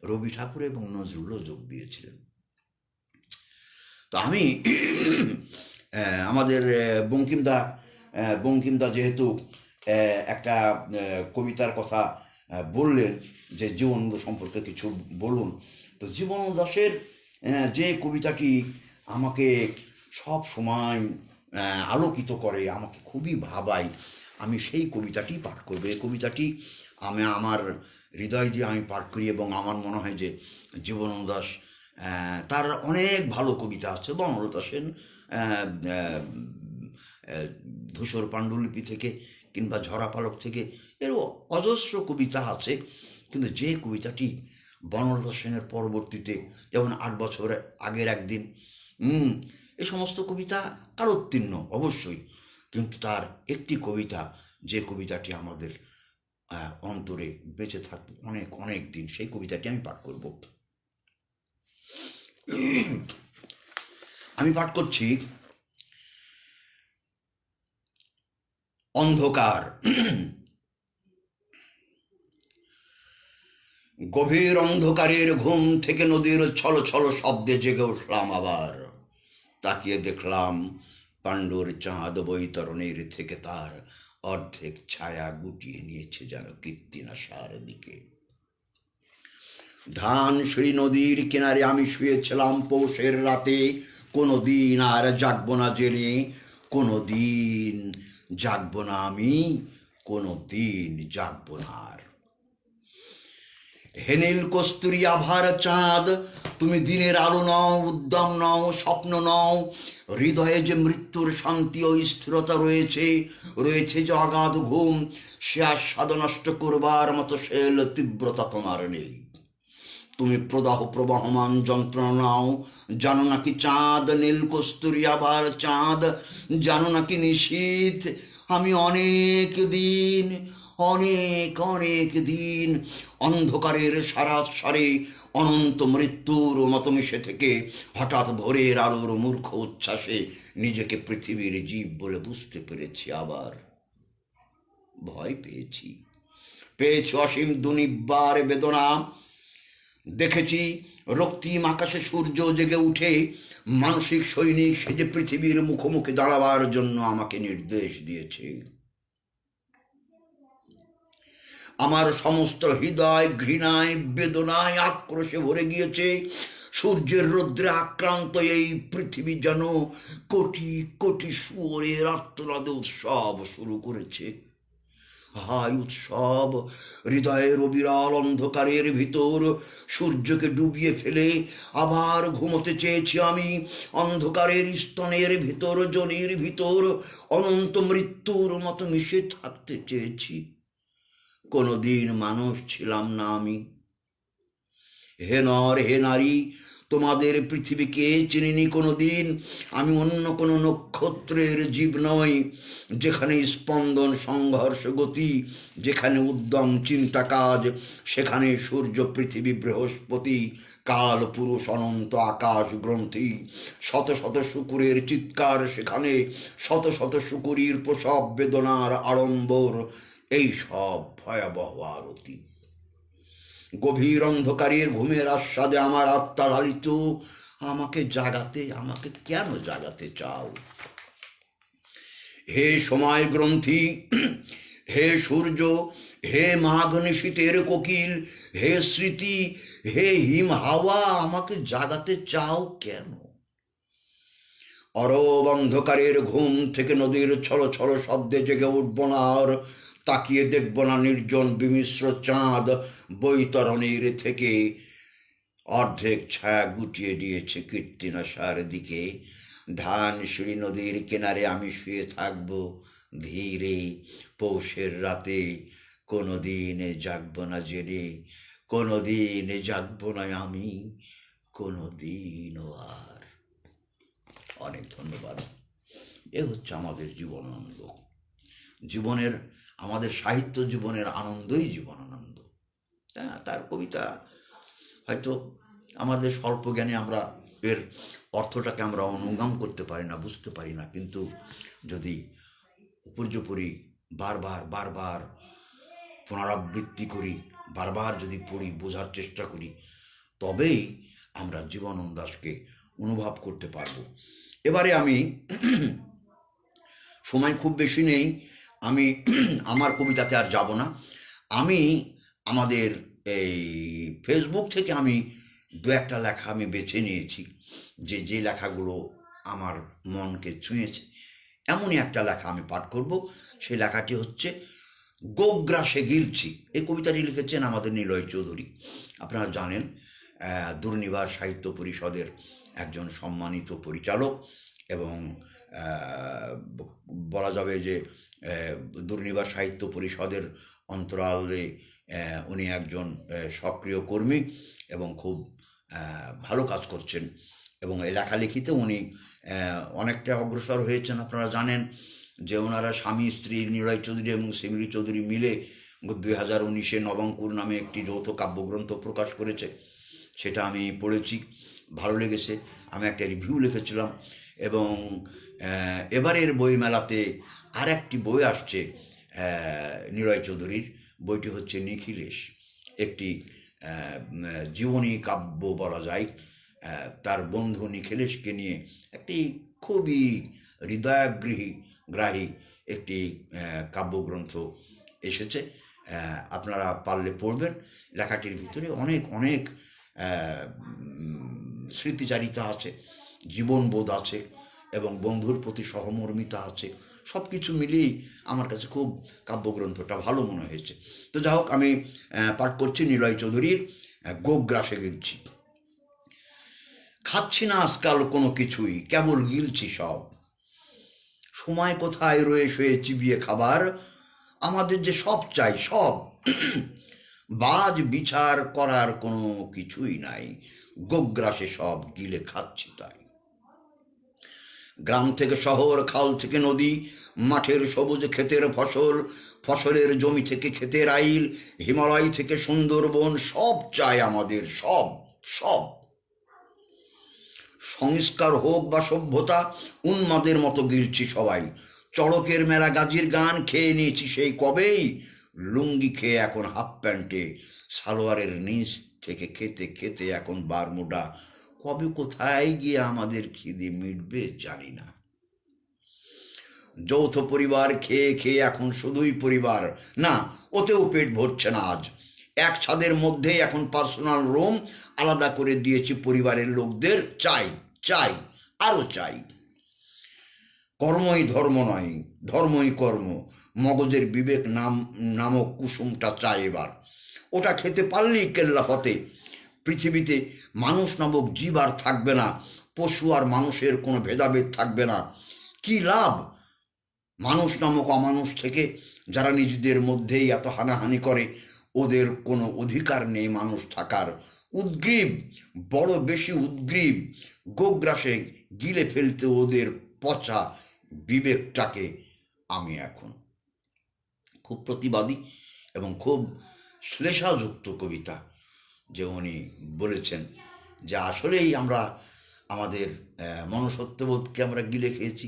রবি ঠাকুর এবং নজরুলও যোগ দিয়েছিলেন। তো আমি আমাদের বঙ্কিমদা যেহেতু একটা কবিতার কথা বললেন যে জীবনানন্দ সম্পর্কে কিছু বলুন, তো জীবনানন্দ দাশের যে কবিতাটি আমাকে সব সময় আলোকিত করে, আমাকে খুবই ভাবায়, আমি সেই কবিতাটি পাঠ করব। এই কবিতাটি আমি আমার হৃদয় দিয়ে আমি পাঠ করি, এবং আমার মনে হয় যে জীবনানন্দ দাশ, তার অনেক ভালো কবিতা আছে। বনলতা সেন ধূসর পাণ্ডুলিপি থেকে কিংবা ঝরা পালক থেকে এর অজস্র কবিতা আছে, কিন্তু যে কবিতাটি বনলতা সেনের পরবর্তীতে, যেমন 8 বছর আগের একদিন, এই সমস্ত কবিতা কালোত্তীর্ণ অবশ্যই, কিন্তু তার একটি কবিতা, যে কবিতাটি আমাদের অন্তরে বেঁচে থাকবে অনেক অনেক দিন, সেই কবিতাটি আমি পাঠ করব। আমি পাঠ করছি অন্ধকার। গভীর অন্ধকারের ঘুম থেকে নদীর ছল ছল শব্দে জেগে উঠলাম আবার। তাকিয়ে দেখলাম পাণ্ডুর চাঁদ বৈতরণের থেকে তার অর্ধেক ছায়া গুটিয়ে নিয়েছে যেন কীর্তিনাশার দিকে। ধানসিঁড়ি নদীর কিনারে আমি শুয়েছিলাম পৌষের রাতে, কোনো দিন আর জাগবো না জেনে, কোনো দিন জাগবো না আমি, কোনো দিন জাগবো না আর। হেনিল কস্তুরী আভার চাঁদ, তুমি দিনের আলো নও, উদ্যম নও, স্বপ্ন নও, হৃদয়ে যে মৃত্যুর শান্তি ও স্থিরতা রয়েছে, রয়েছে যে অগাধ ঘুম, সে আস্বাদ নষ্ট করবার মতো শেল তীব্রতা তোমার নেই। তুমি প্রবাহমান যন্ত্রণা নাও, জানো নাকি চাঁদ নীল কস্তুরী আভার চাঁদ, জানো নাকি নিশীথ আমি অনেক দিন অন্ধকারের সারে অনন্ত মৃত্যুর মতো মিশে থেকে হঠাৎ ভোরের আলোর মূর্খ উচ্ছ্বাসে নিজেকে পৃথিবীর জীব বলে বুঝতে পেরেছি। আবার ভয় পেয়েছি অসীম দুনিব্বার বেদনা, দেখেছি রক্তিম আকাশে সূর্য জেগে উঠে মানসিক সৈনিক সেজে পৃথিবীর মুখোমুখি দাঁড়াবার জন্য আমাকে নির্দেশ দিয়েছে। আমার সমস্ত হৃদয় ঘৃণায় বেদনায় আক্রোশে ভরে গিয়েছে। সূর্যের রৌদ্রে আক্রান্ত এই পৃথিবী যেন কোটি কোটি শুয়োরের আর্তনাদে উৎসব শুরু করেছে। হায় উৎসব! হৃদয়ের অবিরাল অন্ধকারের ভিতর সূর্যকে ডুবিয়ে ফেলে আবার ঘুমোতে চেয়েছি আমি। অন্ধকারের স্তনের ভিতর জনির ভিতর অনন্ত মৃত্যুর মতো মিশে থাকতে চেয়েছি। কোনোদিন মানুষ ছিলাম না আমি। হে নর হে নারী, তোমাদের পৃথিবীকে চিনিনি কোনোদিন। আমি অন্য কোনো নক্ষত্রের জীব নই, যেখানে স্পন্দন সংঘর্ষ গতি, যেখানে উদ্যম চিন্তা কাজ, সেখানে সূর্য পৃথিবী বৃহস্পতি কাল পুরুষ অনন্ত আকাশ গ্রন্থি। শত শত শুকুরের চিৎকার সেখানে, শত শত শুকুরির প্রসব বেদনার আড়ম্বর, এই সব ভয়াবহ আরতি। গভীর অন্ধকারের ঘুমের আস্বাদে আমার আত্মা লালিত। আমাকে জাগাতে, আমাকে কেন জাগাতে চাও? হে সময় গ্রন্থি, হে সূর্য, হে মাঘ নিশীথের কোকিল, হে স্মৃতি, হে হিম হাওয়া, আমাকে জাগাতে চাও কেন? অরব অন্ধকারের ঘুম থেকে নদীর ছলো ছলো শব্দে জেগে উঠব না আর। তাকিয়ে দেখব না নির্জন বিমিশ্র চাঁদ বৈতরণীর থেকে অর্ধেক ছায়া গুটিয়ে দিয়েছে কীর্তিনাশার দিকে। ধানসিঁড়ি নদীর কিনারে আমি শুয়ে থাকব ধীরে পৌষের রাতে। কোনো দিন জাগব না জেনে, কোনো দিন জাগব না আমি, কোনো দিনও আর। অনেক ধন্যবাদ। এ হচ্ছে আমাদের জীবনানন্দ। জীবনের, আমাদের সাহিত্য জীবনের আনন্দই জীবনানন্দ। হ্যাঁ, তার কবিতা হয়তো আমাদের স্বল্প জ্ঞানে আমরা এর অর্থটাকে আমরা অনুগাম করতে পারি না, বুঝতে পারি না, কিন্তু যদি উপর্যুপরি বারবার বারবার পুনরাবৃত্তি করি, বারবার যদি পড়ি, বোঝার চেষ্টা করি, তবেই আমরা জীবনানন্দ দাশকে অনুভব করতে পারব। এবারে আমি, সময় খুব বেশি নেই, আমি আমার কবিতাতে আর যাব না। আমি আমাদের এই ফেসবুক থেকে আমি দু একটা লেখা আমি বেছে নিয়েছি, যে লেখাগুলো আমার মনকে ছুঁয়েছে। এমনই একটা লেখা আমি পাঠ করব। সেই লেখাটি হচ্ছে গোগ্রাসে গিলছি। এই কবিতাটি লিখেছেন আমাদের নিলয় চৌধুরী। আপনারা জানেন দুর্নিবার সাহিত্য পরিষদের একজন সম্মানিত পরিচালক, এবং বলা যাবে যে দুর্নিবার সাহিত্য পরিষদের অন্তরালে উনি একজন সক্রিয় কর্মী এবং খুব ভালো কাজ করছেন, এবং এই লেখালেখিতে উনি অনেকটা অগ্রসর হয়েছেন। আপনারা জানেন যে ওনারা স্বামী স্ত্রী নিলয় চৌধুরী এবং শিমিলি চৌধুরী মিলে 2019-এ নবাঙ্কুর নামে একটি যৌথ কাব্যগ্রন্থ প্রকাশ করেছে। সেটা আমি পড়েছি, ভালো লেগেছে। আমি একটা রিভিউ লিখেছিলাম, এবং এবারের বইমেলাতে আর একটি বই আসছে নিলয় চৌধুরীর। বইটি হচ্ছে নিখিলেশ, একটি জীবনী কাব্য বলা যায়। তার বন্ধু নিখিলেশকে নিয়ে একটি খুবই হৃদয়গ্রাহী একটি কাব্যগ্রন্থ এসেছে। আপনারা পারলে পড়বেন। লেখাটির ভিতরে অনেক অনেক স্মৃতিচারিতা আছে, জীবনবোধ আছে, এবং বন্ধুর প্রতি সহমর্মিতা আছে। সব কিছু মিলিয়েই আমার কাছে খুব কাব্যগ্রন্থটা ভালো মনে হয়েছে। তো যাই হোক, আমি পাঠ করছি নিলয় চৌধুরীর গোগ্রাসে গিলছি। খাচ্ছি না আজকাল কোনো কিছুই, কেবল গিলছি সব। সময় কোথায় রয়ে শুয়ে চিবিয়ে খাবার, আমাদের যে সব চাই সব। বাজ বিচার করার কোনো কিছুই নাই, গোগ্রাসে সব গিলে খাচ্ছি তাই। গ্রাম থেকে শহর, খাল থেকে নদী, মাঠের সবুজ ক্ষেতের ফসল, ফসলের জমি থেকে ক্ষেতের আইল, হিমালয় থেকে সুন্দরবন, সব চাই আমাদের, সব সব। সংস্কার হোক বা সভ্যতা, উন্মাদের মতো গিলছি সবাই। চড়কের মেলা গাজির গান খেয়ে নিয়েছি সেই কবেই, লুঙ্গি খেয়ে এখন হাফ প্যান্টে, সালোয়ারের নিচ থেকে খেতে খেতে এখন বারমুডা, কবে কোথায় গিয়ে আমাদের খিদে মিটবে জানি না। যৌথ পরিবার খেয়ে খেয়ে এখন শুধুই পরিবার, না ওতেও পেট ভরছে না আজ। এক ছাদের মধ্যে এখন পার্সোনাল রুম আলাদা করে দিয়েছি পরিবারের লোকদের, চাই চাই আরও চাই। কর্মই ধর্ম নয়, ধর্মই কর্ম, মগজের বিবেক নামক কুসুমটা চাই এবার। ওটা খেতে পারলেই কেল্লাফতে পৃথিবীতে মানুষ নামক জীব আর থাকবে না, পশু আর মানুষের কোনো ভেদাভেদ থাকবে না। কি লাভ মানুষ নামক অমানুষ থেকে, যারা নিজেদের মধ্যেই এত হানাহানি করে? ওদের কোনো অধিকার নেই মানুষ থাকার। উদ্গ্রীব, বড় বেশি উদ্গ্রীব, গোগ্রাসে গিলে ফেলতে ওদের পচা বিবেকটাকে। আমি এখন খুব প্রতিবাদী এবং খুব শ্লেষাযুক্ত কবিতা যে উনি বলেছেন যে আসলেই আমরা আমাদের মনুষ্যত্ববোধকে আমরা গিলে খেয়েছি,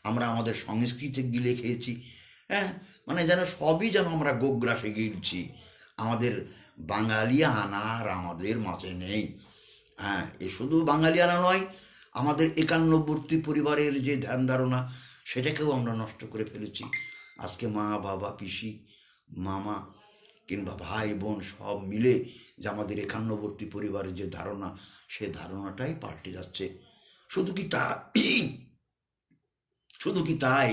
আমরা আমাদের সংস্কৃতি গিলে খেয়েছি। হ্যাঁ, মানে যেন সবই যেন আমরা গোগ্রাসে গিলছি, আমাদের বাঙালিয়ানা আর আমাদের মাঝে নেই। হ্যাঁ, এ শুধু বাঙালিয়ানা নয়, আমাদের একান্নবর্তী পরিবারের যে ধ্যান ধারণা সেটাকেও আমরা নষ্ট করে ফেলেছি। আজকে মা বাবা পিসি মামা কিংবা ভাই বোন সব মিলে যে আমাদের একান্নবর্তী পরিবারের যে ধারণা, সে ধারণাটাই পাল্টে যাচ্ছে। শুধু কি তাই,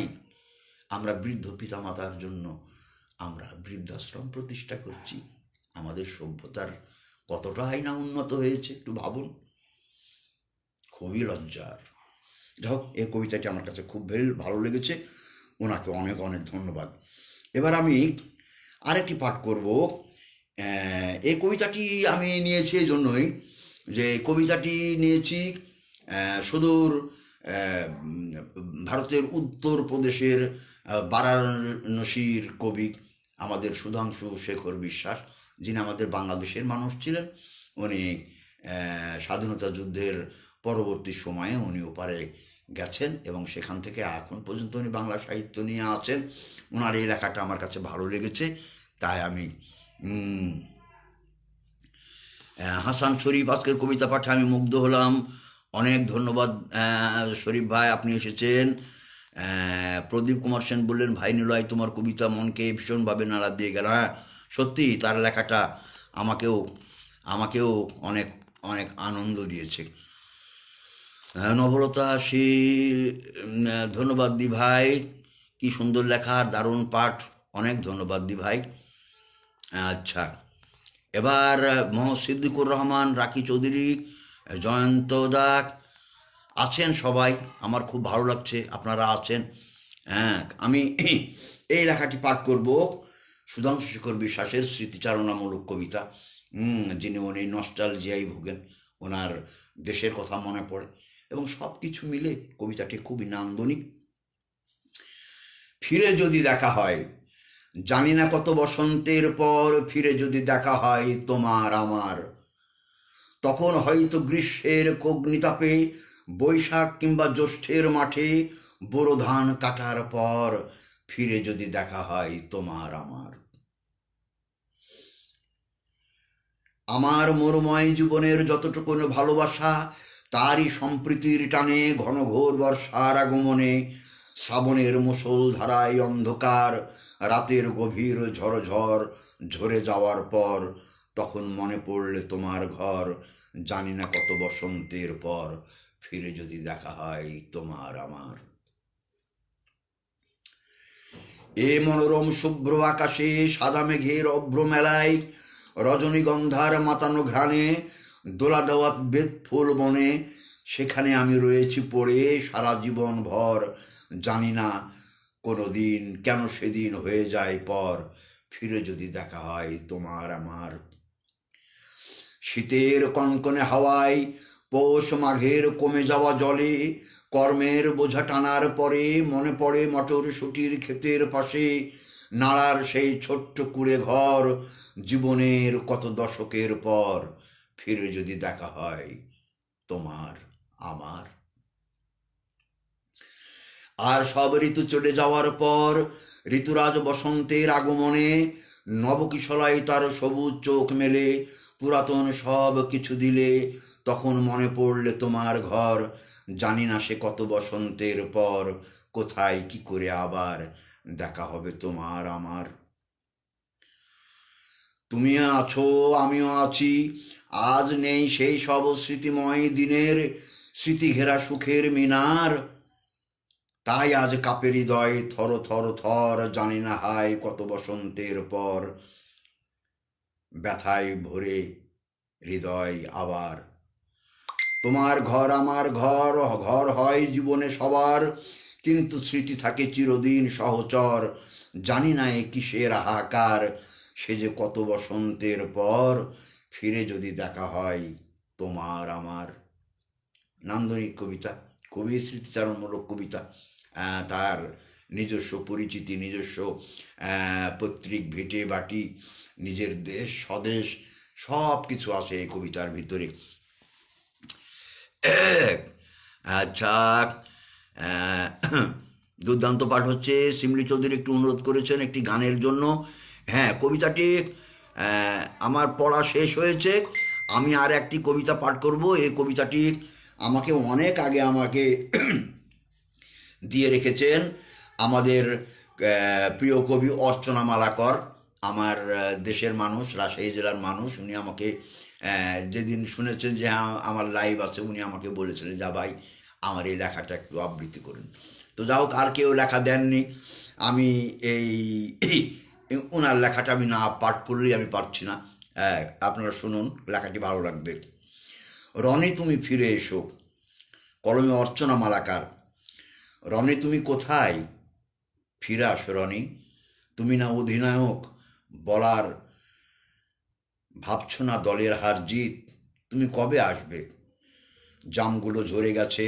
আমরা বৃদ্ধ পিতামাতার জন্য আমরা বৃদ্ধাশ্রম প্রতিষ্ঠা করছি। আমাদের সভ্যতার কতটাই না উন্নত হয়েছে একটু ভাবুন, খুবই লজ্জার। যাই হোক, এই কবিতাটি আমার কাছে খুব ভালো লেগেছে, ওনাকে অনেক অনেক ধন্যবাদ। এবার আমি আরেকটি পাঠ করব। এই কবিতাটি আমি নিয়েছি এই জন্যই যে কবিতাটি নিয়েছি সুদূর ভারতের উত্তর প্রদেশের বারাণসীর কবি আমাদের সুধাংশু শেখর বিশ্বাস, যিনি আমাদের বাংলাদেশের মানুষ ছিলেন। উনি স্বাধীনতা যুদ্ধের পরবর্তী সময়ে উনি ওপারে গেছেন এবং সেখান থেকে এখন পর্যন্ত উনি বাংলা সাহিত্য নিয়ে আছেন। ওনার এই লেখাটা আমার কাছে ভালো লেগেছে, তাই আমি হাসান শরীফ আজকের কবিতা পাঠে আমি মুগ্ধ হলাম। অনেক ধন্যবাদ শরীফ ভাই, আপনি এসেছেন। প্রদীপ কুমার সেন বললেন, ভাই নিলয় তোমার কবিতা মনকে ভীষণভাবে নাড়া দিয়ে গেল। হ্যাঁ, সত্যি তার লেখাটা আমাকেও অনেক অনেক আনন্দ দিয়েছে। নবলতা সে ধন্যবাদ দি ভাই, কি সুন্দর লেখা, দারুণ পাঠ, অনেক ধন্যবাদ দি ভাই। আচ্ছা, এবার মোহাম্মদ সিদ্দিকুর রহমান, রাকি চৌধুরী, জয়ন্ত দাস আছেন সবাই, আমার খুব ভালো লাগছে আপনারা আছেন। হ্যাঁ, আমি এই লেখাটি পাঠ করব, সুধাংশু শেখর বিশ্বাসের স্মৃতিচারণামূলক কবিতা। যিনি উনি নস্টালজিয়ায় ভোগেন, ওনার দেশের কথা মনে পড়ে এবং সব কিছু মিলে কবিতাটি খুবই নান্দনিক। ফিরে যদি দেখা হয়, জানি না কত বসন্তের পর ফিরে যদি দেখা হয় তোমার আমার, তখন হয়তো গ্রীষ্মের অগ্নিতাপে, বৈশাখ কিংবা জ্যৈষ্ঠের মাঠে, বোরো ধান কাটার পর ফিরে যদি দেখা হয় তোমার আমার। আমার মরুময় জীবনের যতটুকু ভালোবাসা, তারই সম্প্রীতির টানে ঘন ঘোর বর্ষার আগমনে, শ্রাবণের মুষলধারায় অন্ধকার রাতের গভীর ঝড় ঝরে যাওয়ার পর, তখন মনে পড়লে তোমার ঘর, জানি না কত বসন্তের পর ফিরে যদি দেখা হয় তোমার আমার। এ মনোরম শুভ্র আকাশে সাদা মেঘের অভ্র মেলায়, রজনীগন্ধার মাতানো ঘ্রাণে দোলা দেওয়া বেত ফুল বনে, সেখানে আমি রয়েছি পড়ে সারা জীবন ভর, জানি না কোনো দিন কেন সেদিন হয়ে যায় পর, ফিরে যদি দেখা হয় তোমার আমার। শীতের কনকনে হাওয়ায়, পৌষ মাঘের কমে যাওয়া জলে, কর্মের বোঝা টানার পরে মনে পড়ে মটরশুটির ক্ষেতের পাশে নাড়ার সেই ছোট্ট কুড়ে ঘর, জীবনের কত দশকের পর ফিরে যদি দেখা হয় তোমার আমার। আর সব ঋতু চলে যাওয়ার পর ঋতুরাজ বসন্তের আগমনে, নবকিশলায় তার সবুজ চোখ মেলে, পুরাতন সব কিছু দিলে, তখন মনে পড়লে তোমার ঘর। জানি না সে কত বসন্তের পর, কোথায় কি করে আবার দেখা হবে তোমার আমার। তুমি আছো, আমিও আছি, আজ নেই সেই সব স্মৃতিময় দিনের স্মৃতি ঘেরা সুখের মিনার। তাই আজ কাপে হৃদয় থর থর থর, জানি না হায় কত বসন্তের পর, ব্যথায় ভরে হৃদয় আবার। তোমার ঘর আমার ঘর, ঘর হয় জীবনে সবার, কিন্তু স্মৃতি থাকে চিরদিন সহচর। জানি না এ কিসের হাহাকার, সে যে কত বসন্তের পর, ফিরে যদি দেখা হয় তোমার আমার। নান্দনিক কবিতা, খুবই স্মৃতিচারণমূলক কবিতা। তার নিজস্ব পরিচিতি, নিজস্ব পৈতৃক ভিটে বাটি, নিজের দেশ স্বদেশ সব কিছু আছে এই কবিতার ভিতরে। আচ্ছা, আহ, দুর্দান্ত পাঠ হচ্ছে। শিমলি চৌধুরী একটু অনুরোধ করেছেন একটি গানের জন্য। হ্যাঁ, কবিতাটি আমার পড়া শেষ হয়েছে। আমি আর একটি কবিতা পাঠ করব। এই কবিতাটি আমাকে অনেক আগে আমাকে দিয়ে রেখেছেন আমাদের প্রিয় কবি অর্চনা মালাকর, আমার দেশের মানুষ, রাজশাহী জেলার মানুষ। উনি আমাকে যেদিন শুনেছেন যে আমার লাইভ আছে, উনি আমাকে বলেছিলেন যা ভাই আমার এই লেখাটা একটু আবৃত্তি করুন। তো যা হোক, আর কেউ লেখা দেননি। আমি এই ওনার লেখাটা আমি না পাঠ করলেই আমি পারছি না। আপনারা শুনুন, লেখাটি ভালো লাগবে। রনি তুমি ফিরে এসো, কলমে অর্চনা মালাকার। রনি তুমি কোথায়? ফিরে আসো রনি, তুমি না অধিনায়ক, বলার ভাবছো না দলের হার জিত? তুমি কবে আসবে? জামগুলো ঝরে গেছে,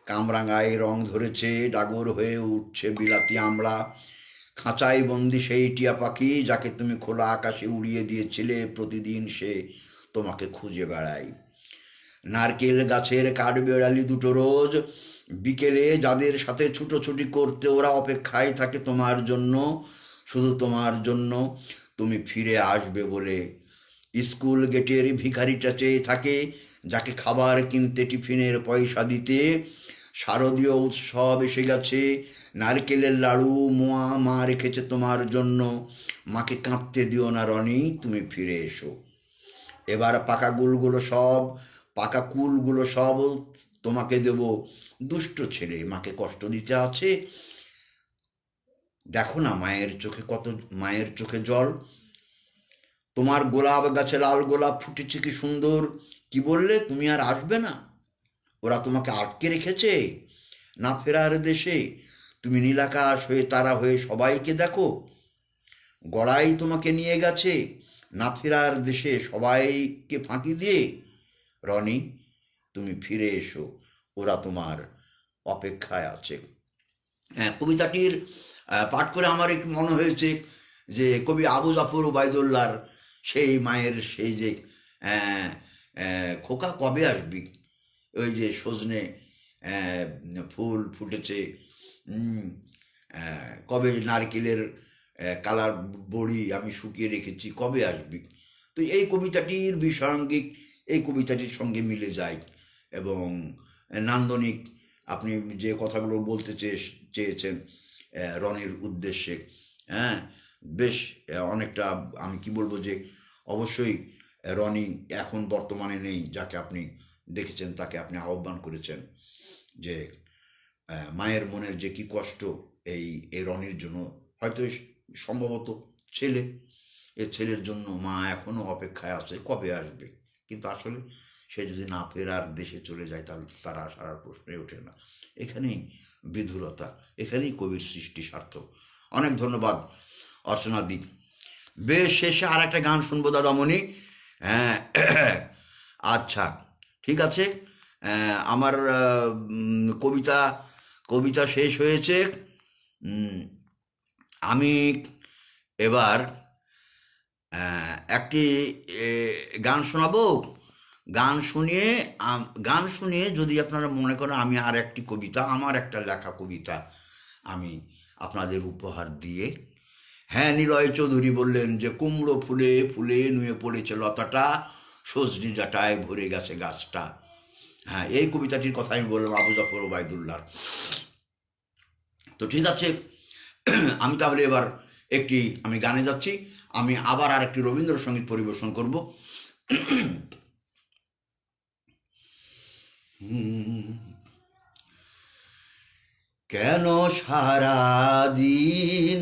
কামরাঙায় রং ধরেছে, ডাগর হয়ে উঠছে বিলাতি আমড়া। খাঁচায় বন্দি সেই টিয়া পাখি যাকে তুমি খোলা আকাশে উড়িয়ে দিয়েছিলে, প্রতিদিন সে তোমাকে খুঁজে বেড়ায়। নারকেল গাছের কাঠবেড়ালি দুটো রোজ বিকেলে যাদের সাথে ছুটোছুটি করতে, ওরা অপেক্ষায় থাকে তোমার জন্য, শুধু তোমার জন্য। তুমি ফিরে আসবে বলে স্কুল গেটের ভিখারিটা চেয়ে থাকে, যাকে খাবার কিনতে টিফিনের পয়সা দিতে। শারদীয় উৎসব এসে গেছে, নারকেলের লাড়ু মোয়া মা রেখেছে তোমার জন্য। মাকে কাঁদতে দিও না রনি, তুমি ফিরে এসো। এবার পাকা কুলগুলো সব তোমাকে দেব। দুষ্ট ছেলে, মাকে কষ্ট দিতে আছে। দেখো না মায়ের চোখে জল। তোমার গোলাপ গাছে লাল গোলাপ ফুটেছে কি সুন্দর। কি বললে, তুমি আর আসবে না? ওরা তোমাকে আটকে রেখেছে না ফেরার দেশে। তুমি নীলাকাশ হয়ে তারা হয়ে সবাইকে দেখো। গড়াই তোমাকে নিয়ে গেছে না ফেরার দেশে সবাইকে ফাঁকি দিয়ে। রনি তুমি ফিরে এসো, ওরা তোমার অপেক্ষায় আছে। হ্যাঁ, কবিতাটির পাঠ করে আমার একটু মনে হয়েছে যে কবি আবু জাফর ওবায়দুল্লাহর সেই মায়ের সেই যে খোকা কবে আসবি, ওই যে সজনে ফুল ফুটেছে, কবে নারকেলের কালার বড়ি আমি শুকিয়ে রেখেছি, কবে আসবি। তো এই কবিতাটির বিষয়াঙ্গিক এই কবিতাটির সঙ্গে মিলে যায় এবং নান্দনিক আপনি যে কথাগুলো বলতে চেয়েছেন রনির উদ্দেশ্যে, হ্যাঁ, বেশ অনেকটা আমি কি বলবো যে অবশ্যই রনি এখন বর্তমানে নেই, যাকে আপনি দেখেছেন তাকে আপনি আহ্বান করেছেন যে মায়ের মনের যে কি কষ্ট এই এই রনির জন্য, হয়তো সম্ভবত ছেলে, এ ছেলের জন্য মা এখনও অপেক্ষায় আছে কবে আসবে। কিন্তু আসলে সে যদি না ফেরার দেশে চলে যায় তাহলে তার আসার আর প্রশ্নই ওঠে না। এখানেই বিধুরতা, এখানেই কবির সৃষ্টি সার্থক। অনেক ধন্যবাদ অর্চনা দি। বেশ, শেষে আর একটা গান শুনবো দাদামণি। হ্যাঁ, আচ্ছা ঠিক আছে। আমার কবিতা কবিতা শেষ হয়েছে। আমি এবার একটি গান শোনাবো। গান শুনিয়ে যদি আপনারা মনে করেন আমি আর একটি কবিতা, আমার একটা লেখা কবিতা আমি আপনাদের উপহার দিয়ে। হ্যাঁ, নিলয় চৌধুরী বললেন যে কুমড়ো ফুলে ফুলে নুয়ে পড়েছে লতাটা, সজনি ডাঁটায় ভরে গেছে গাছটা। হ্যাঁ, এই কবিতাটির কথা আমি বললাম আবু জাফর ওবায়দুল্লাহর। তো ঠিক আছে, আমি তাহলে এবার আমি গানে যাচ্ছি। আমি আবার আর একটি রবীন্দ্রসঙ্গীত পরিবেশন করব। কেন সারাদিন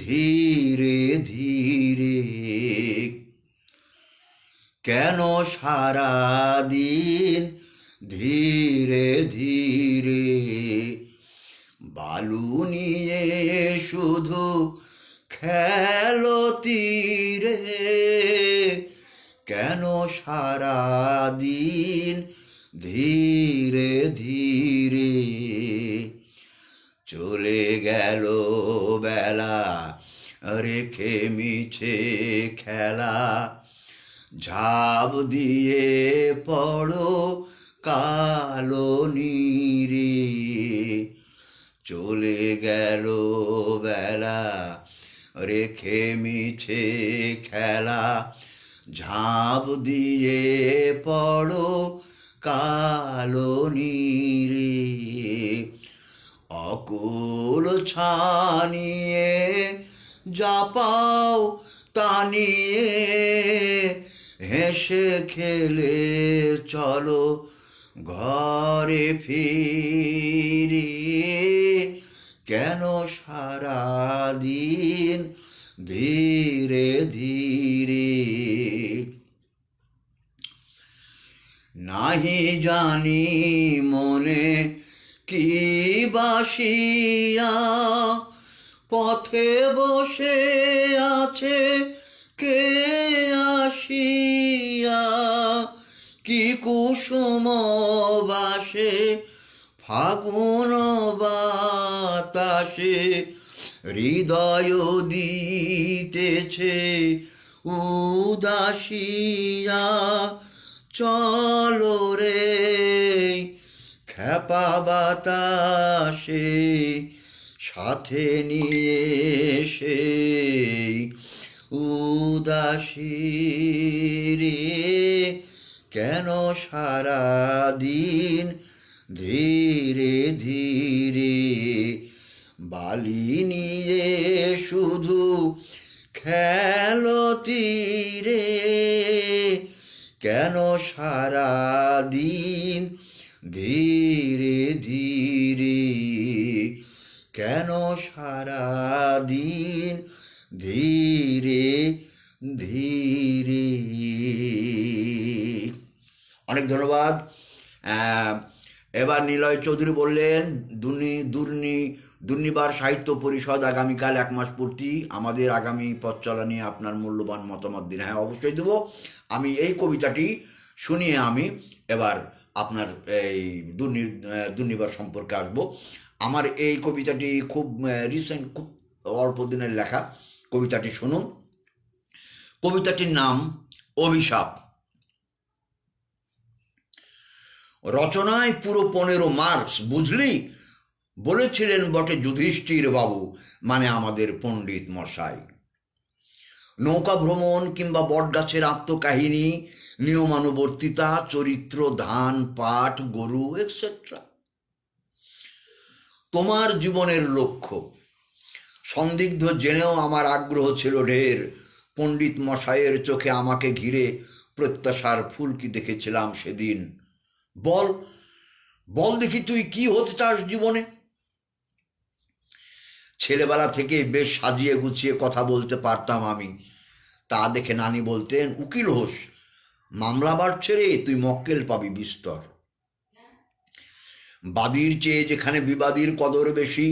ধীরে ধীরে, কেন সারাদিন ধীরে ধীরে, বালু নিয়ে শুধু খেলো তীরে, কেন সারাদিন ধীরে ধীরে, চলে গেল বেলা রেখে মিছে খেলা, ঝাঁপ দিয়ে পড়ো কালো নীরে, চলে গেল বেলা রেখে মিছে খেলা, ঝাঁপ দিয়ে পড়ো কালো নীরে, অকুল ছানিয়ে যা পাও তা নিয়ে হেসে খেলে চলো ঘরে ফিরে, কেন সারাদিন ধীরে ধীরে, নাহি জানি মনে কি বাসিয়া, পথে বসে আছে কে আসিয়া, কি কুসুম বাসে ফাগুন বাতাসে, হৃদয় দিতেছে উদাসিয়া, চলো রে খেপা বাতাসে, সাথে নিয়ে সেই উদাসী রে, কেন সারাদিন ধীরে ধীরে, বালি নিয়ে শুধু খেলো তীরে, কেন সারাদিন ধীরে ধীরে, কেন সারাদিন ধীরে ধীরে। অনেক ধন্যবাদ। এবার নিলয় চৌধুরী বললেন দুর্নিবার সাহিত্য পরিষদ আগামীকাল 1 মাস পূর্তি, আমাদের আগামী পথ চলা নিয়ে আপনার মূল্যবান মতামত দিন। হ্যাঁ, অবশ্যই দেবো। আমি এই কবিতাটি শুনিয়ে আমি এবার আপনার এই দুর্নিবার সম্পর্কে আসবো। আমার এই কবিতাটি খুব রিসেন্ট, খুব অল্প দিনের লেখা। কবিতাটি শুনুন। কবিতাটির নাম অভিশাপ। রচনায় পুরো 15 মার্কস, বুঝলি? বলেছিলেন বটে যুধিষ্ঠির বাবু, মানে আমাদের পণ্ডিত মশাই। নৌকা ভ্রমণ কিংবা বটগাছের আত্মকাহিনী, নিয়মানুবর্তিতা, চরিত্র, ধান, পাট, গরু এটসেট্রা। তোমার জীবনের লক্ষ্য সন্দিগ্ধ জেনেও আমার আগ্রহ ছিল ঢের। পণ্ডিত মশাইয়ের চোখে আমাকে ঘিরে প্রত্যাশার ফুলকি দেখেছিলাম সেদিন। বল বল দেখি, তুই কি হতে চাস জীবনে? ছেলেবেলা থেকে বেশ সাজিয়ে গুছিয়ে কথা বলতে পারতাম আমি। তা দেখে নানি বলতেন, উকিল হোস, মামলা বাড়ছে রে, তুই মক্কেল পাবি বিস্তর। বাদীর চেয়ে যেখানে বিবাদীর কদর বেশি,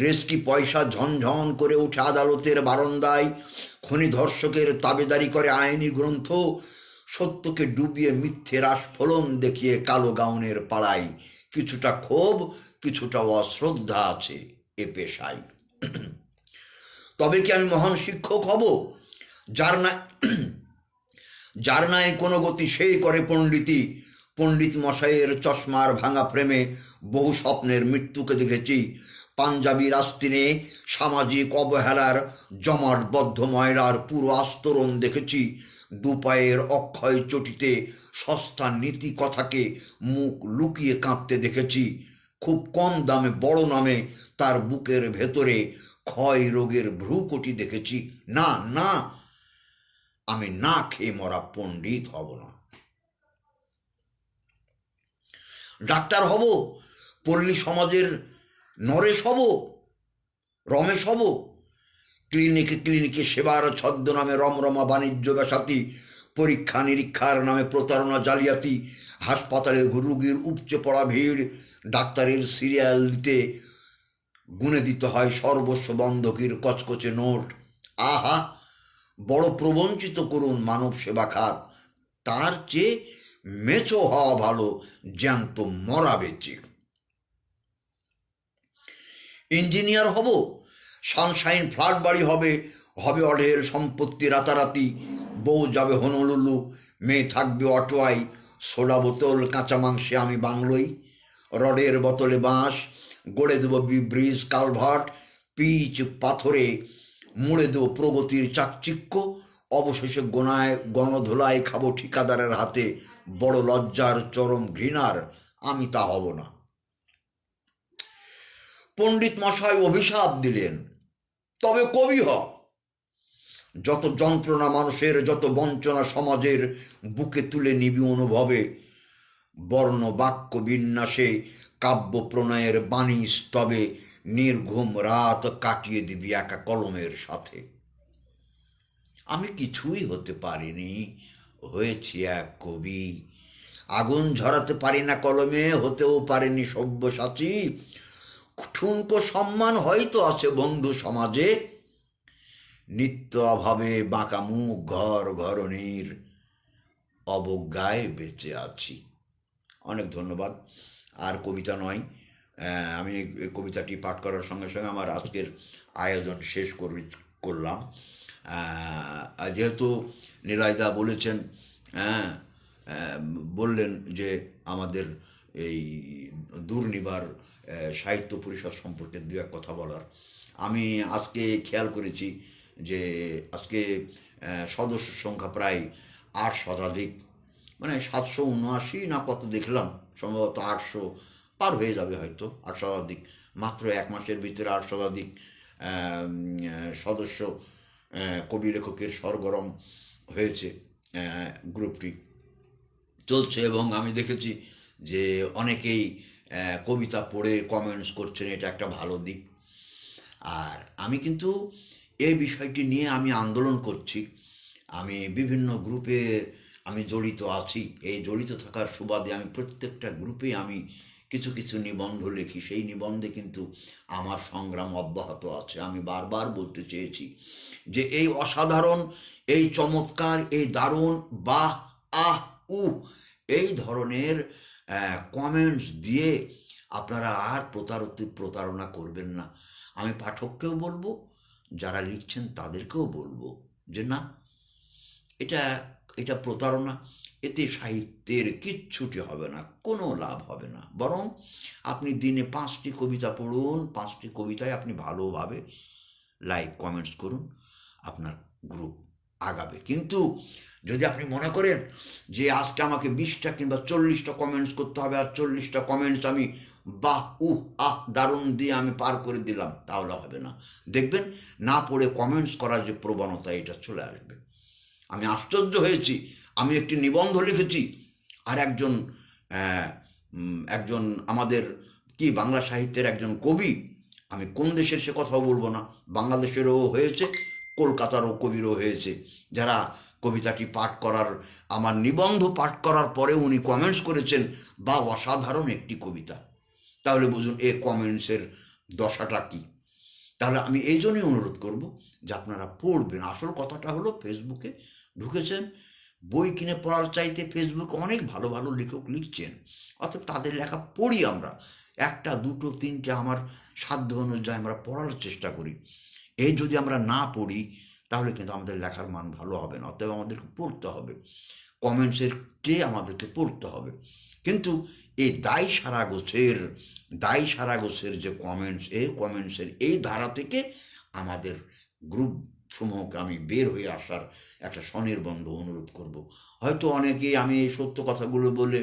রেস্কি পয়সা ঝনঝন করে উঠে আদালতের বারান্দায়, খনি ধর্ষকের তাবেদারি করে আইনি গ্রন্থ, সত্যকে ডুবিয়ে মিথ্যের আস্ফলন দেখিয়ে কালো গাউনের পাড়ায়। কিছুটা ক্ষোভ, কিছুটা অশ্রদ্ধা আছে এ পেশায়। তবে কি আমি মহান শিক্ষক হব? যার নাই কোনো গতি সেই করে পণ্ডিতি। পণ্ডিত মশাইয়ের চশমার ভাঙা ফ্রেমে বহু স্বপ্নের মৃত্যুকে দেখেছি। পাঞ্জাবি রাস্তিনে সামাজিক অবহেলার জমাটবদ্ধ ময়লার পুরো আস্তরণ দেখেছি। দুপায়ের অক্ষয় চটিতে সস্তা নীতি কথাকে মুখ লুকিয়ে কাঁদতে দেখেছি। খুব কম দামে বড় নামে তার বুকের ভেতরে ক্ষয় রোগের ভ্রুকটি দেখেছি। না না, আমি না খেয়ে মরা পণ্ডিত হব না। ডাক্তার হব, পল্লী সমাজের নরেশ হব, রমেশ হব, ক্লিনিকে ক্লিনিকে সেবার ছদ্মনামে রমরমা বাণিজ্য ব্যাসাতি, পরীক্ষা নিরীক্ষার নামে প্রতারণা জালিয়াতি, হাসপাতালে রুগীর উপচে পড়া ভিড়, ডাক্তারের সিরিয়াল দিতে গুনে দিতে হয় সর্বস্ব বন্ধকীর কচকচে নোট। আহা, বড় প্রবঞ্চিত করুন মানব সেবা খাত, তার চেয়ে মেচো হওয়া ভালো জ্যান্ত মরা বেচে। ইঞ্জিনিয়ার হব, সানশাইন ফ্ল্যাট বাড়ি হবে, হবে অঢেল সম্পত্তি রাতারাতি, বউ যাবে হনলুলু, মেয়ে থাকবে অটোয়াই, সোডা বোতল কাঁচা মাংসে আমি বাংলোই, রডের বোতলে বাঁশ, গড়ে দেবো ব্রিজ কালভার্ট, পিচ পাথরে মুড়ে দেবো প্রগতির চাকচিক্য, অবশেষে গণধোলায় খাবো ঠিকাদারের হাতে, বড় লজ্জার চরম ঘৃণার আমি তা হব না। পণ্ডিত মশাই অভিশাপ দিলেন, তবে কবি হ। যত যন্ত্রণা মানুষের, যত বঞ্চনা সমাজের, বুকে তুলে নিবি অনুভবে, বর্ণ বাক্য বিন্যাসে কাব্য প্রণয়ের বাণী স্তবে, নির্ঘুম রাত কাটিয়ে দিবি একা কলমের সাথে। আমি কিছুই হতে পারিনি, হয়েছি এক কবি। আগুন ঝরাতে পারি না কলমে, হতেও পারেনি সব্যসাচী। ঠুনকো সম্মান হয়তো আছে বন্ধু সমাজে, নিত্য অভাবে বাঁকা মুখ ঘর ঘরণীর, অবজ্ঞায় বেঁচে আছি। অনেক ধন্যবাদ। আর কবিতা নয়, আমি এই কবিতাটি পাঠ করার সঙ্গে সঙ্গে আমার আজকের আয়োজন শেষ করলাম। যেহেতু নিলয়দা বলেছেন, বললেন যে আমাদের এই দুর্নিবার সাহিত্য পরিষদ সম্পর্কে দু এক কথা বলার, আমি আজকে খেয়াল করেছি যে আজকে সদস্য সংখ্যা প্রায় ৮ শতাধিক, মানে ৭৭৯ না কত দেখলাম, সম্ভবত ৮০০ পার হয়ে যাবে হয়তো, ৮ শতাধিক। মাত্র এক মাসের ভিতরে ৮ শতাধিক সদস্য কবি লেখকের সরগরম হয়েছে গ্রুপটি চলছে। এবং আমি দেখেছি যে অনেকেই কবিতা পড়ে কমেন্টস করছেন, এটা একটা ভালো দিক। আর আমি কিন্তু এই বিষয়টি নিয়ে আমি আন্দোলন করছি, আমি বিভিন্ন গ্রুপে আমি জড়িত আছি। এই জড়িত থাকার সুবাদে আমি প্রত্যেকটা গ্রুপে আমি কিছু কিছু নিবন্ধ লিখি, সেই নিবন্ধে কিন্তু আমার সংগ্রাম অব্যাহত আছে। আমি বারবার বলতে চেয়েছি যে এই অসাধারণ, এই চমৎকার, এই দারুণ, বাহ, আহ, এই ধরনের কমেন্টস দিয়ে আপনারা আর প্রতারণা করবেন না। আমি পাঠককেও বলবো, যারা লিখছেন তাদেরকেও বলবো যে না, এটা প্রতারণা, এতে সাহিত্যের কিচ্ছুটি হবে না, কোনো লাভ হবে না। বরং আপনি দিনে 5টি কবিতা পড়ুন, 5টি কবিতায় আপনি ভালোভাবে লাইক কমেন্টস করুন, আপনার গ্রুপ আগাবে। কিন্তু যদি আপনি মনে করেন যে আজকে আমাকে 20টা কিংবা 40টা কমেন্টস করতে হবে, আর 40টা কমেন্টস আমি বাহ, দারুণ দিয়ে আমি পার করে দিলাম, তাহলে হবে না। দেখবেন না পড়ে কমেন্টস করার যে প্রবণতা, এটা চলে আসবে। আমি আশ্চর্য হয়েছি, আমি একটি নিবন্ধ লিখেছি, আর একজন আমাদের বাংলা সাহিত্যের একজন কবি, আমি কোন দেশের সে কথাও বলবো না, বাংলাদেশেরও হয়েছে, কলকাতারও কবিরও হয়েছে, যারা কবিতাটি পাঠ করার, আমার নিবন্ধ পাঠ করার পরে উনি কমেন্টস করেছেন, বা অসাধারণ একটি কবিতা। তাহলে বুঝুন এ কমেন্টসের দশাটা কী। তাহলে আমি এই জন্যই অনুরোধ করব যে আপনারা পড়বেন। আসল কথাটা হলো, ফেসবুকে ঢুকেছেন, বই কিনে পড়ার চাইতে ফেসবুকে অনেক ভালো ভালো লেখক লিখছেন, অর্থাৎ তাদের লেখা পড়ি আমরা, 1টা 2টো 3টে আমার সাধ্য অনুযায়ী আমরা পড়ার চেষ্টা করি। এই যদি আমরা না পড়ি তাহলে কিন্তু আমাদের লেখার মান ভালো হবে না। অতএব আমাদেরকে পড়তে হবে, কমেন্টসেরকে আমাদেরকে পড়তে হবে। কিন্তু এই দায় সারা গোছের যে কমেন্টস, এই কমেন্টসের এই ধারা থেকে আমাদের গ্রুপ সমূহকে আমি বের হয়ে আসার একটা স্বনির্বন্ধ অনুরোধ করব। হয়তো অনেকেই আমি এই সত্য কথাগুলো বলে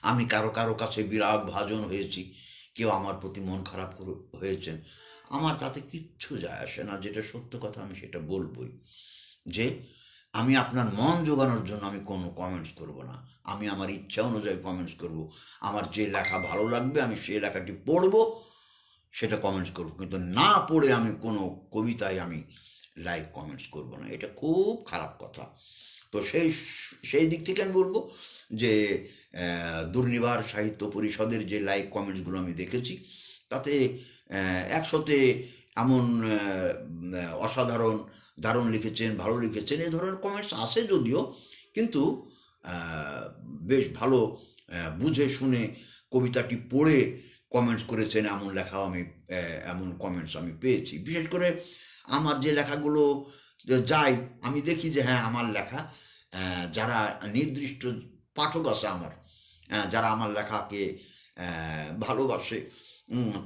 আমি কারো কারো কাছে বিরাগ ভাজন হয়েছি, কেউ আমার প্রতি মন খারাপ হয়েছেন। আমার তাতে কিচ্ছু যায় আসে না, যেটা সত্য কথা আমি সেটা বলবই, যে আমি আপনার মন জোগানোর জন্য আমি কোনো কমেন্টস করব না। আমি আমার ইচ্ছা অনুযায়ী কমেন্টস করব। আমার যে লেখা ভালো লাগবে আমি সেই লেখাটি পড়ব, সেটা কমেন্টস করব, কিন্তু না পড়ে আমি কোনো কবিতায় আমি লাইক কমেন্টস করব না। এটা খুব খারাপ কথা। তো সেই দিক থেকে আমি বলবো যে দুর্নিবার সাহিত্য পরিষদের যে লাইক কমেন্টসগুলো আমি দেখেছি, তাতে 100তে এমন অসাধারণ, দারুণ লিখেছেন, ভালো লিখেছেন, এ ধরনের কমেন্টস আসে যদিও, কিন্তু বেশ ভালো বুঝে শুনে কবিতাটি পড়ে কমেন্টস করেছেন এমন লেখাও আমি, এমন কমেন্টস আমি পেয়েছি। বিশেষ করে আমার যে লেখাগুলো যায়, আমি দেখি যে হ্যাঁ আমার লেখা, যারা নির্দিষ্ট পাঠক আছে আমার, যারা আমার লেখাকে ভালোবাসে,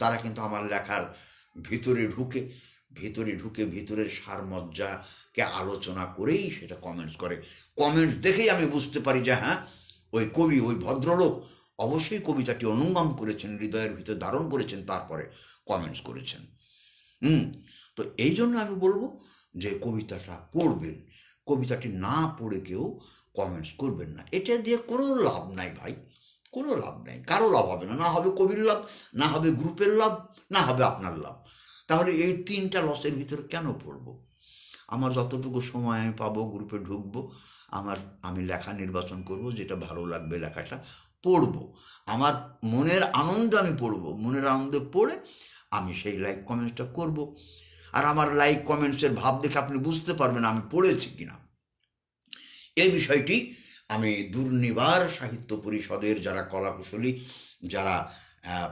তারা কিন্তু আমার লেখার ভিতরে ঢুকে ভিতরের সারমজ্জাকে আলোচনা করেই সেটা কমেন্টস করে। কমেন্টস দেখেই আমি বুঝতে পারি যে হ্যাঁ, ওই কবি, ওই ভদ্রলোক অবশ্যই কবিতাটি অনুগম করেছেন, হৃদয়ের ভিতরে ধারণ করেছেন, তারপরে কমেন্টস করেছেন। তো এই জন্য আমি বলবো যে কবিতাটা পড়বেন, কবিতাটি না পড়ে কেউ কমেন্টস করবেন না। এটা দিয়ে কোনো লাভ নাই ভাই, কোনো লাভ নাই, কারো লাভ হবে না। না হবে কবির লাভ, না হবে গ্রুপের লাভ, না হবে আপনার লাভ। তাহলে এই 3টা লসের ভিতরে কেন পড়বো? আমার যতটুকু সময় আমি পাবো গ্রুপে ঢুকবো, আমি লেখা নির্বাচন করব, যেটা ভালো লাগবে লেখাটা পড়বো, আমার মনের আনন্দে আমি পড়বো, মনের আনন্দে পড়ে আমি সেই লাইক কমেন্টসটা করব। আর আমার লাইক কমেন্টসের ভাব দেখে আপনি বুঝতে পারবেন আমি পড়েছি কিনা। এই বিষয়টি আমি দুর্নিবার সাহিত্য পরিষদের যারা কলাকুশলী, যারা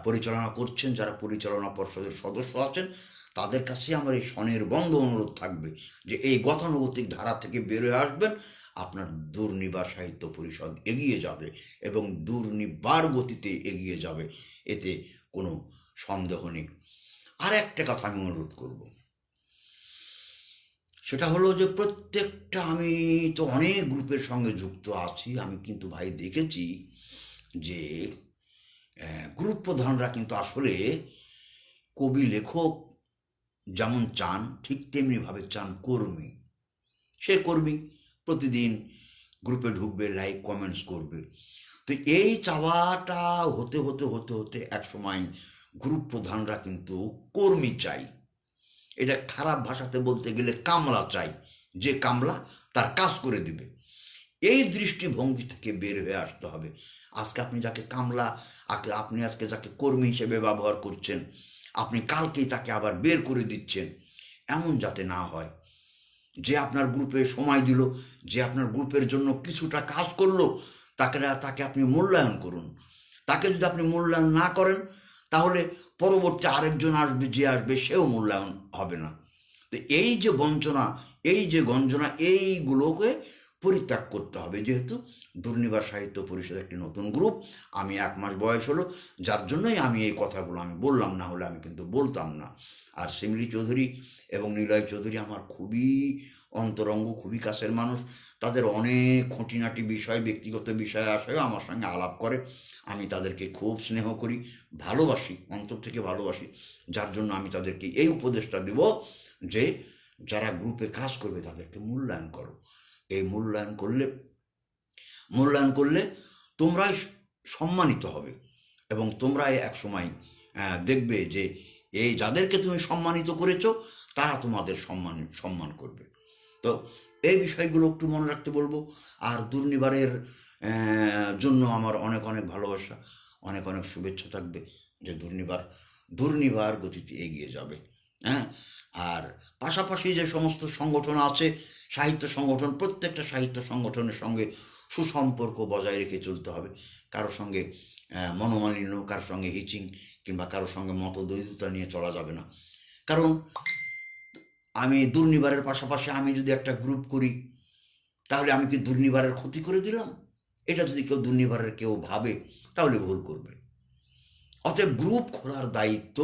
পরিচালনা করছেন, যারা পরিচালনা পর্ষদের সদস্য আছেন, তাদের কাছে আমার এই স্বনির্বন্ধ অনুরোধ থাকবে যে এই গতানুগতিক ধারা থেকে বেরোয় আসবেন, আপনার দুর্নিবার সাহিত্য পরিষদ এগিয়ে যাবে এবং দুর্নিবার গতিতে এগিয়ে যাবে, এতে কোনো সন্দেহ নেই। আর একটা কথা আমি অনুরোধ করব, সেটা হলো যে প্রত্যেকটা, আমি তো অনেক গ্রুপের সঙ্গে যুক্ত আছি, আমি কিন্তু ভাই দেখেছি যে গ্রুপ প্রধানরা কিন্তু আসলে কবি লেখক যেমন চান, ঠিক তেমনিভাবে চান কর্মী। সে কর্মী প্রতিদিন গ্রুপে ঢুকবে, লাইক কমেন্টস করবে। তো এই চাওয়াটা হতে হতে হতে হতে একসময় গ্রুপ প্রধানরা কিন্তু কর্মী চাই। এটা খারাপ ভাষাতে বলতে গেলে কামলা চাই, যে কামলা তার কাজ করে দিবে। এই দৃষ্টিভঙ্গি থেকে বের হয়ে আসতে হবে। আজকে আপনি যাকে কামলা, আপনি আজকে যাকে কর্মী হিসেবে ব্যবহার করছেন, আপনি কালকেই তাকে আবার বের করে দিচ্ছেন। এমন যাতে না হয়। যে আপনার গ্রুপে সময় দিল, যে আপনার গ্রুপের জন্য কিছুটা কাজ করলো, তাকে আপনি মূল্যায়ন করুন। তাকে যদি আপনি মূল্যায়ন না করেন, তাহলে পরবর্তী আরেকজন আসবে, যে আসবে সেও মূল্যায়ন হবে না। তো এই যে বঞ্চনা, এই যে গঞ্জনা, এইগুলোকে পরিত্যাগ করতে হবে। যেহেতু দুর্নিবার সাহিত্য পরিষদ একটি নতুন গ্রুপ, আমি 1 মাস বয়স হলো, যার জন্যই আমি এই কথাগুলো আমি বললাম, না হলে আমি কিন্তু বলতাম না। আর শিমলি চৌধুরী এবং নিলয় চৌধুরী আমার খুবই অন্তরঙ্গ, খুবই কাছের মানুষ। তাদের অনেক খুঁটিনাটি বিষয়, ব্যক্তিগত বিষয় আসেও আমার সঙ্গে আলাপ করে। আমি তাদেরকে খুব স্নেহ করি, ভালোবাসি, অন্তর থেকে ভালোবাসি। যার জন্য আমি তাদেরকে এই উপদেশটা দেব যে যারা গ্রুপে কাজ করবে তাদেরকে মূল্যায়ন করো। এই মূল্যায়ন করলে তোমরাই সম্মানিত হবে এবং তোমরাই এক সময় দেখবে যে এই যাদেরকে তুমি সম্মানিত করেছো তারা তোমাদের সম্মান করবে। তো এই বিষয়গুলো একটু মনে রাখতে বলবো। আর দুর্নিবারের জন্য আমার অনেক অনেক ভালোবাসা, অনেক অনেক শুভেচ্ছা থাকবে, যে দুর্নিবার গতিতে এগিয়ে যাবে। হ্যাঁ, আর পাশাপাশি যে সমস্ত সংগঠন আছে, সাহিত্য সংগঠন, প্রত্যেকটা সাহিত্য সংগঠনের সঙ্গে সুসম্পর্ক বজায় রেখে চলতে হবে। কারোর সঙ্গে মনোমালিন্য, কারোর সঙ্গে হিচিং কিংবা কারোর সঙ্গে মতদ্বৈধতা নিয়ে চলা যাবে না। কারণ আমি দুর্নিবারের পাশাপাশি আমি যদি একটা গ্রুপ করি, তাহলে আমি কি দুর্নিবারের ক্ষতি করে দিলাম? এটা যদি দুর্নিবারের কেউ ভাবে, তাহলে ভুল করবে। অতএব গ্রুপ খোলার দায়িত্ব,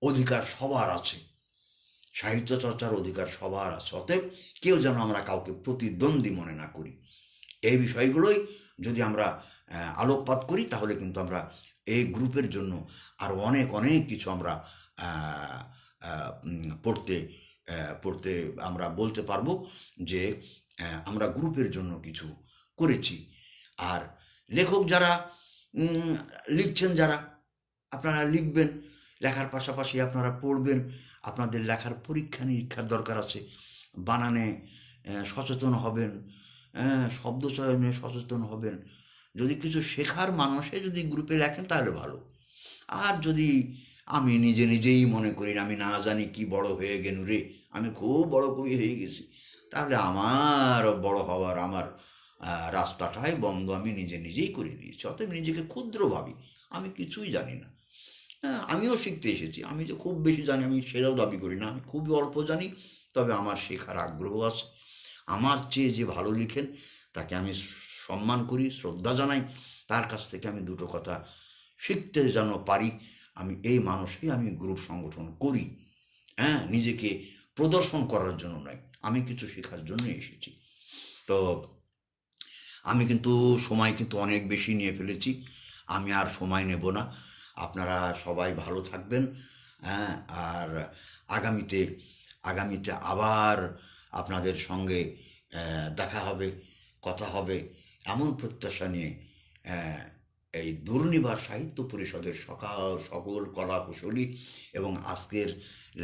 অধিকার সবার আছে। সাহিত্য চর্চার অধিকার সবার আছে, অতএব কেউ যেন আমরা কাউকে প্রতিদ্বন্দ্বী মনে না করি। এই বিষয়গুলোই যদি আমরা আলোকপাত করি, তাহলে কিন্তু আমরা এই গ্রুপের জন্য আরও অনেক অনেক কিছু আমরা আহ, আহ, পড়তে পড়তে আমরা বলতে পারবো যে আমরা গ্রুপের জন্য কিছু করেছি। আর লেখক যারা লিখছেন, যারা আপনারা লিখবেন, লেখার পাশাপাশি আপনারা পড়বেন, আপনাদের লেখার পরীক্ষা নিরীক্ষার দরকার আছে, বানানে সচেতন হবেন, শব্দ চয়নে সচেতন হবেন। যদি কিছু শেখার মানুষে যদি গ্রুপে লেখেন তাহলে ভালো। আর যদি আমি নিজে নিজেই মনে করি আমি না জানি কি বড় হয়ে গেল রে, আমি খুব বড় কবি হয়ে গেছি, তাহলে আমার বড় হওয়ার আমার রাস্তাটাই বন্ধ, আমি নিজে নিজেই করে দিয়েছি। অতএব নিজেকে ক্ষুদ্র ভাবি, আমি কিছুই জানি না। হ্যাঁ, আমিও শিখতে এসেছি, আমি যে খুব বেশি জানি আমি সেটাও দাবি করি না, আমি খুবই অল্প জানি, তবে আমার শেখার আগ্রহ আছে। আমার চেয়ে যে ভালো লিখেন তাকে আমি সম্মান করি, শ্রদ্ধা জানাই, তার কাছ থেকে আমি দুটো কথা শিখতে যেন পারি, আমি এই মানুষই আমি গ্রুপ সংগঠন করি। হ্যাঁ, নিজেকে প্রদর্শন করার জন্য নয়, আমি কিছু শেখার জন্য এসেছি। তো আমি কিন্তু সময় কিন্তু অনেক বেশি নিয়ে ফেলেছি, আমি আর সময় নেব না। আপনারা সবাই ভালো থাকবেন। হ্যাঁ, আর আগামীতে আগামীতে আবার আপনাদের সঙ্গে দেখা হবে, কথা হবে, এমন প্রত্যাশা নিয়ে এই দুর্নিবার সাহিত্য পরিষদের সকল কলা কুশলী এবং আজকের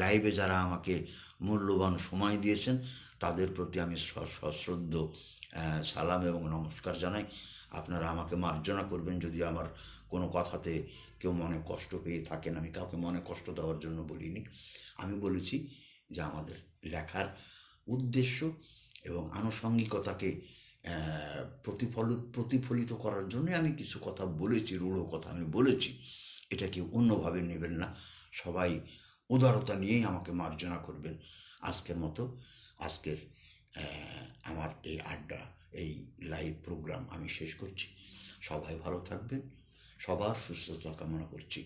লাইভে যারা আমাকে মূল্যবান সময় দিয়েছেন তাদের প্রতি আমি সশ্রদ্ধ সালাম এবং নমস্কার জানাই। আপনারা আমাকে মার্জনা করবেন যদি আমার কোনো কথাতে কেউ মনে কষ্ট পেয়ে থাকেন। আমি কাউকে মনে কষ্ট দেওয়ার জন্য বলিনি, আমি বলেছি যে আমাদের লেখার উদ্দেশ্য এবং আনুষঙ্গিকতাকে প্রতিফলিত করার জন্য আমি কিছু কথা বলেছি, রূঢ় কথা আমি বলেছি, এটা কেউ অন্যভাবে নেবেন না। সবাই উদারতা নিয়েই আমাকে মার্জনা করবেন। আজকের মতো আজকের আমার এই আড্ডা, এই লাইভ প্রোগ্রাম আমি শেষ করছি। সবাই ভালো থাকবেন, সবার সুস্থতা কামনা করছি।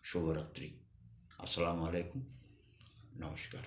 শুভরাত্রি। আসসালামু আলাইকুম, নমস্কার।